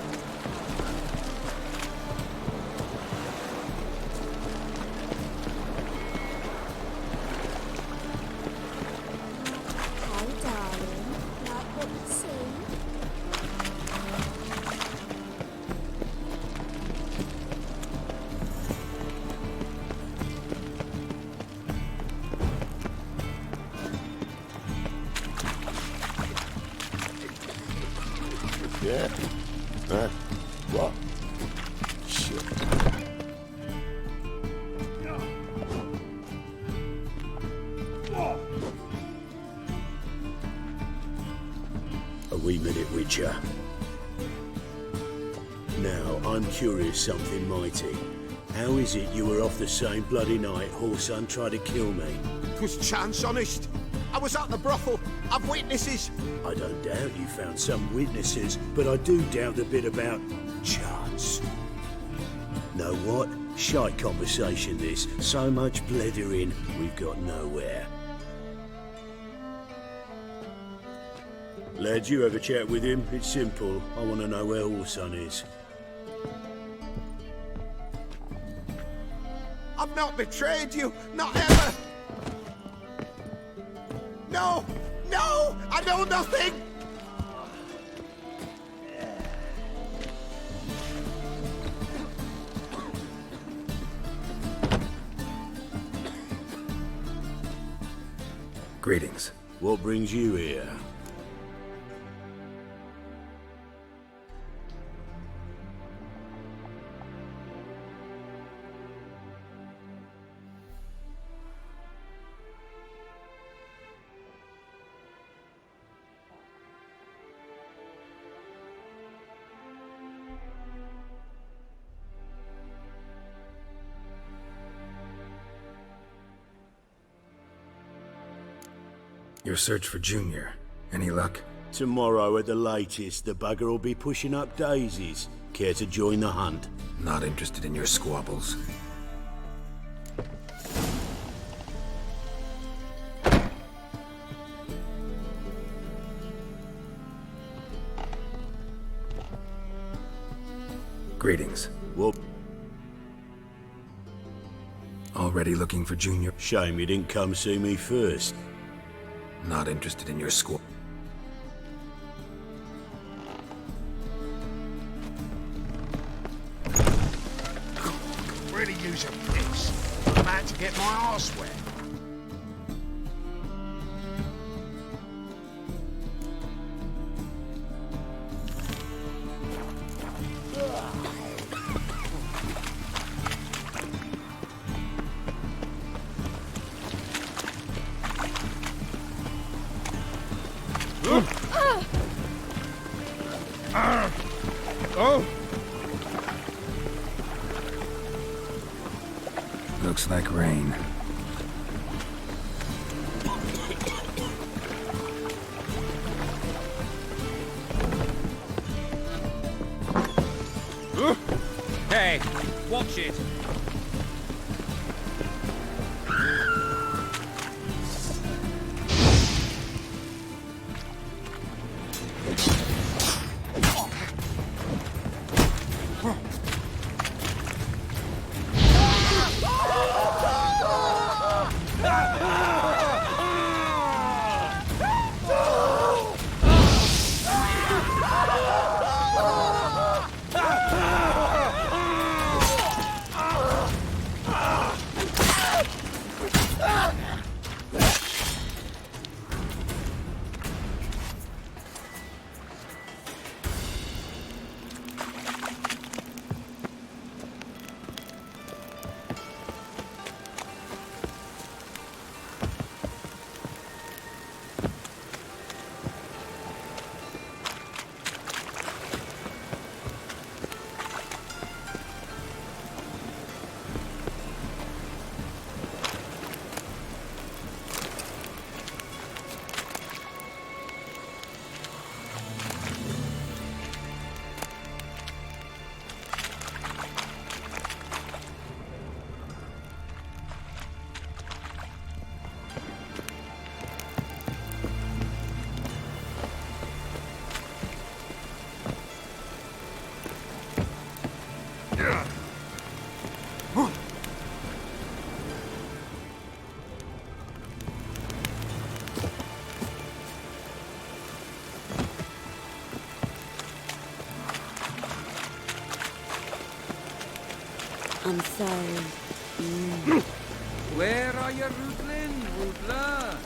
Hi, darling. Like what you see? Yeah. Huh? What? Shit. A wee minute, Witcher. Now, I'm curious something mighty. How is it you were off the same bloody night Whoreson tried to kill me? 'Twas chance, honest. I was at the brothel. I've witnesses. I don't doubt you found some witnesses, but I do doubt the bit about chance. Know what? Shite conversation this. So much blethering, we've got nowhere. Lad, you have a chat with him? It's simple. I want to know where Whoreson is. I've not betrayed you. Not ever. No! No! I know nothing! Greetings. What brings you here? Your search for Junior. Any luck? Tomorrow at the latest, the bugger will be pushing up daisies. Care to join the hunt? Not interested in your squabbles. Greetings. Well, already looking for Junior? Shame you didn't come see me first. Not interested in your squab. is a piss. I'm about to get my arse wet. Looks like rain. Hey, watch it. I'm sorry. Where are you, Ruthlin? Rutla?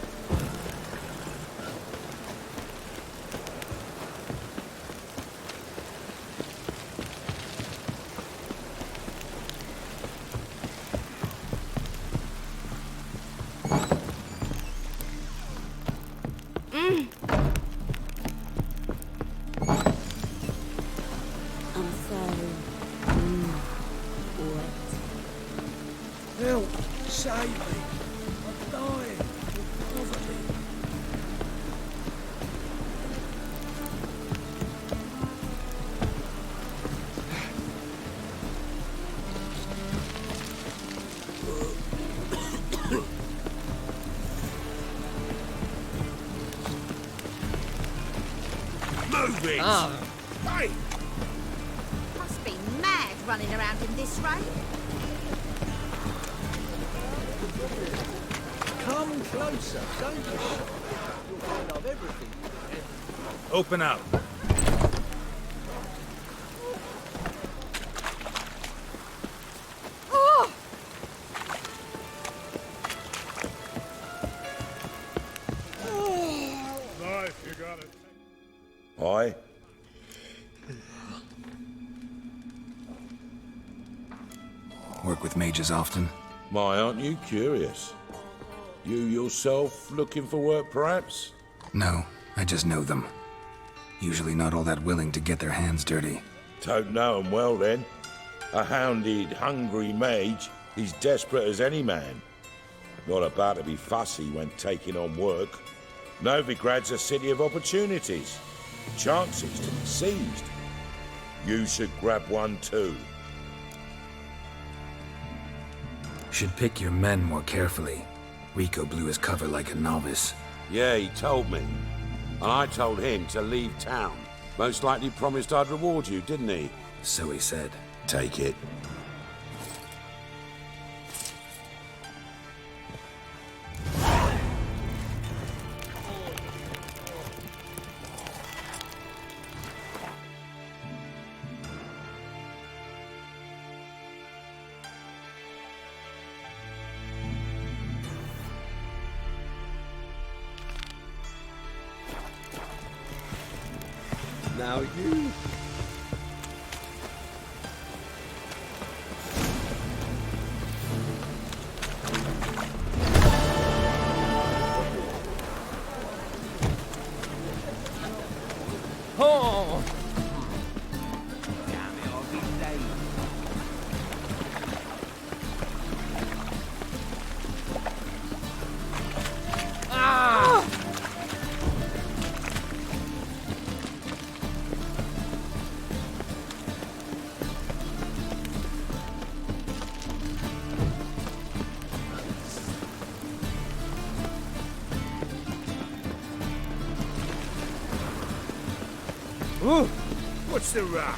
I'm sorry. Help! Save me! I'm dying of poverty. Move it! Hey! Must be mad running around in this rain. Come closer, don't be shy. You'll find I've everything. Open up. Aye? Work with mages often? My, aren't you curious? You yourself looking for work, perhaps? No, I just know them. Usually not all that willing to get their hands dirty. Don't know 'em well, then. A hounded, hungry mage, he's desperate as any man. Not about to be fussy when taking on work. Novigrad's a city of opportunities. Chances to be seized. You should grab one too. Should pick your men more carefully. Rico blew his cover like a novice. Yeah, he told me. And I told him to leave town. Most likely promised I'd reward you, didn't he? So he said. Take it. Now you. Oh! Ah! Ooh, what's the rush?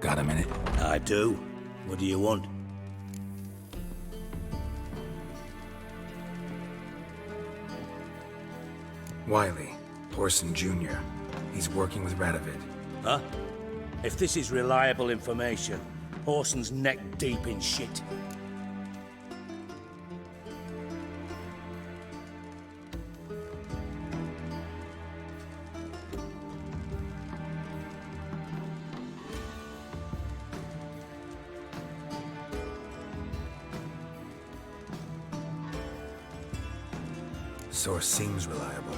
Got a minute? I do. What do you want? Wiley, Orson Jr. He's working with Radovid. Huh? If this is reliable information, Orson's neck deep in shit. Source seems reliable.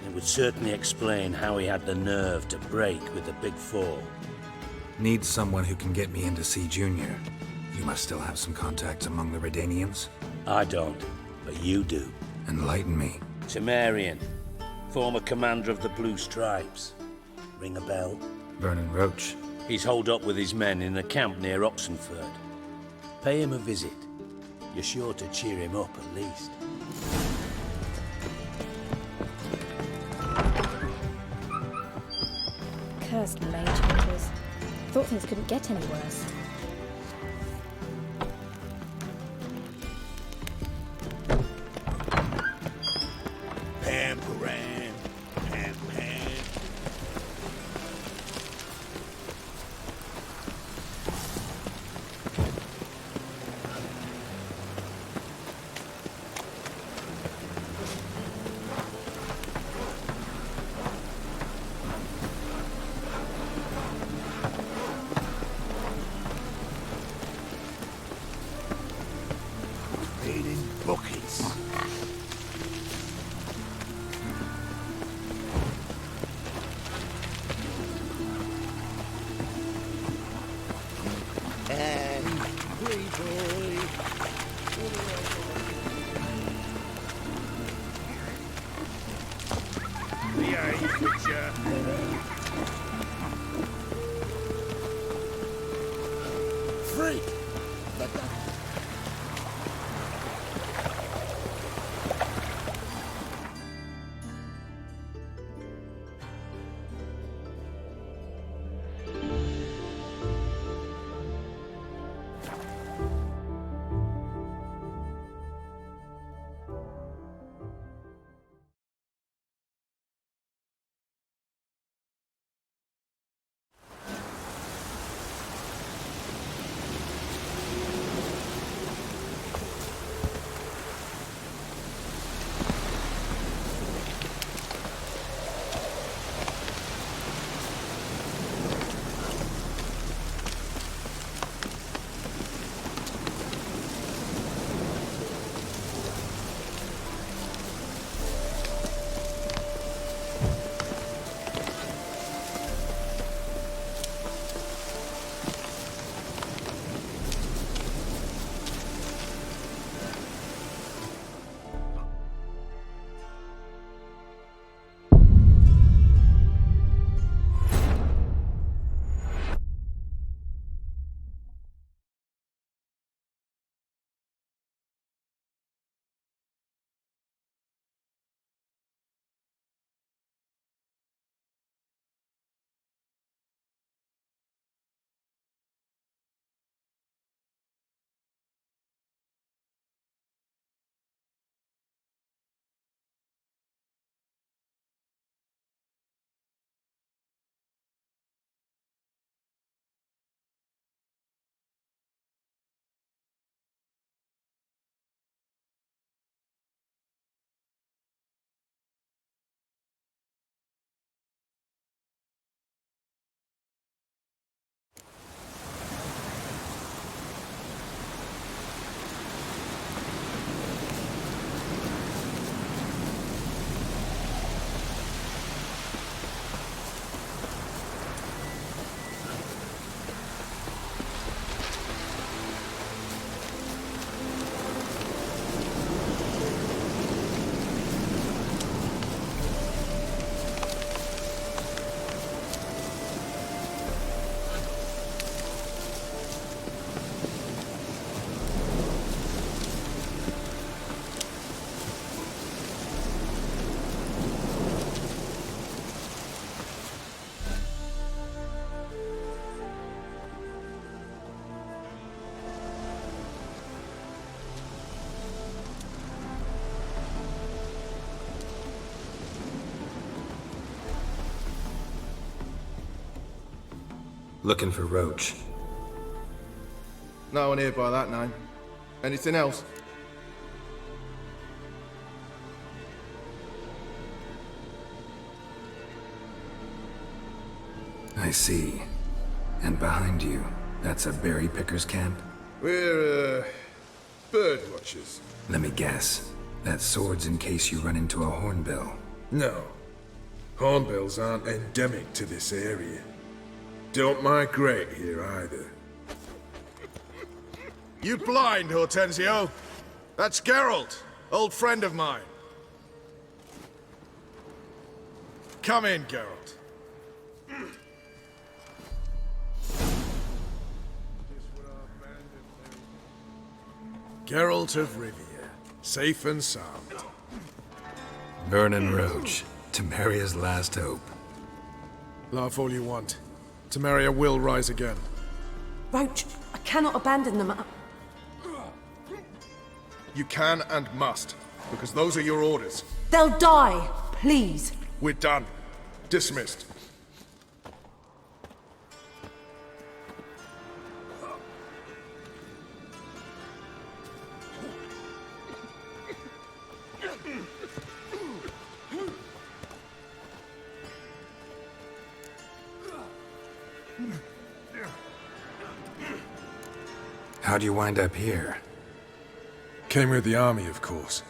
It would certainly explain how he had the nerve to break with the Big Four. Need someone who can get me in to see Junior. You must still have some contacts among the Redanians? I don't, but you do. Enlighten me. Temerian, former commander of the Blue Stripes. Ring a bell? Vernon Roach. He's holed up with his men in a camp near Oxenford. Pay him a visit. You're sure to cheer him up at least. Cursed mage hunters. Thought things couldn't get any worse. Pam, Paran, Pam, Pam. Feeding buckets. And free boy. Yeah, freak. Looking for Roach. No one here by that name. Anything else? I see. And behind you, that's a berry picker's camp? We're, bird watchers. Let me guess. That sword's in case you run into a hornbill. No. Hornbills aren't endemic to this area. Don't migrate here either. You blind, Hortensio? That's Geralt, old friend of mine. Come in, Geralt. Geralt of Rivia, safe and sound. Vernon Roach, Temeria's last hope. Laugh all you want. Temeria will rise again. Roach, I cannot abandon them. You can and must, because those are your orders. They'll die, please. We're done. Dismissed. How'd you wind up here? Came with the army, of course.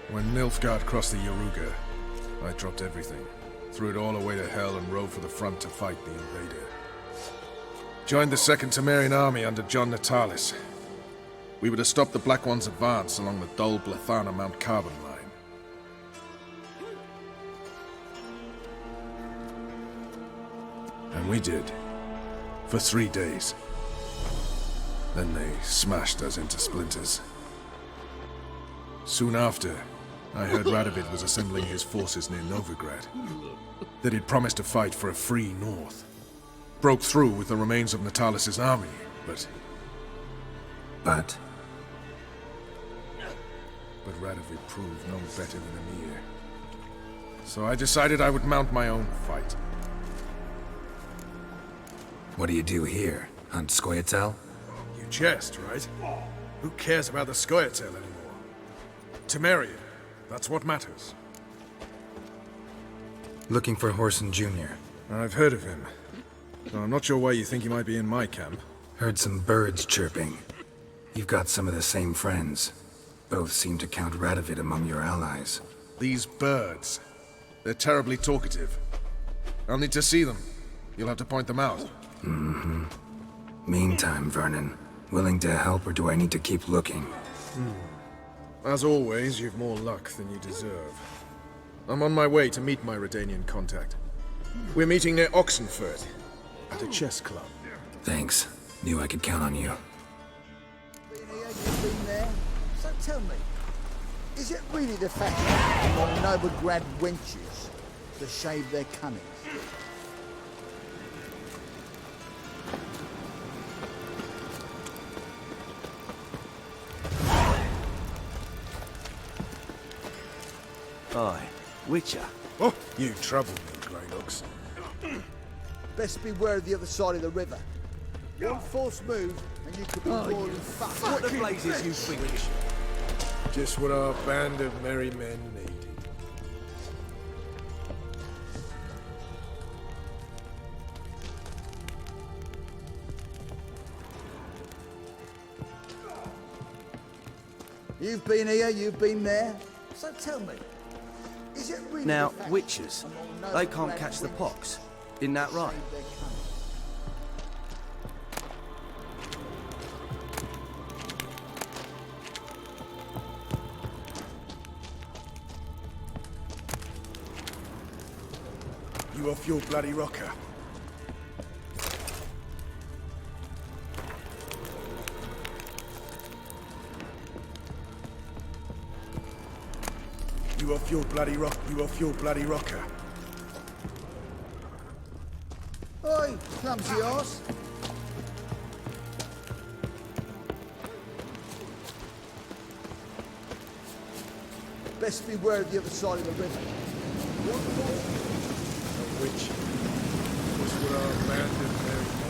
When Nilfgaard crossed the Yaruga, I dropped everything, threw it all away to hell and rode for the front to fight the invader. Joined the Second Temerian army under John Natalis. We were to stop the Black One's advance along the Dol Blathana Mount Carbon line. And we did. For 3 days. Then they smashed us into splinters. Soon after, I heard Radovid was assembling his forces near Novigrad. That he'd promised to fight for a free North. Broke through with the remains of Natalis' army, but... But Radovid proved no better than Emir. So I decided I would mount my own fight. what do you do here? Hunt Scoia'tael? You jest, right? Who cares about the Scoia'tael anymore? Temeria, that's what matters. Looking for Whoreson Jr. I've heard of him. Though I'm not sure why you think he might be in my camp. Heard some birds chirping. You've got some of the same friends. Both seem to count Radovid among your allies. These birds. They're terribly talkative. I'll need to see them. You'll have to point them out. Mm-hmm. Meantime, Vernon, willing to help or do I need to keep looking? As always, you've more luck than you deserve. I'm on my way to meet my Redanian contact. We're meeting near Oxenfurt, at a chess club. Thanks. Knew I could count on you. You've been there? So tell me, is it really the fashion among Novigrad wenches to shave their cunnings? Aye, Witcher. Oh, you trouble me, Greylocks. Best beware of the other side of the river. One false move, and you could be royally fucked. What the blazes you think? Just what our band of merry men needed. You've been here, you've been there. So tell me, is it really Now, the fashion witches, among they can't Novigrad catch the wenches pox. Isn't that right? to shave their cunnings? You off your bloody rocker. You off your bloody rock. You off your bloody rocker. Oi, clumsy arse. Best beware of the other side of the river. Which was would abandon their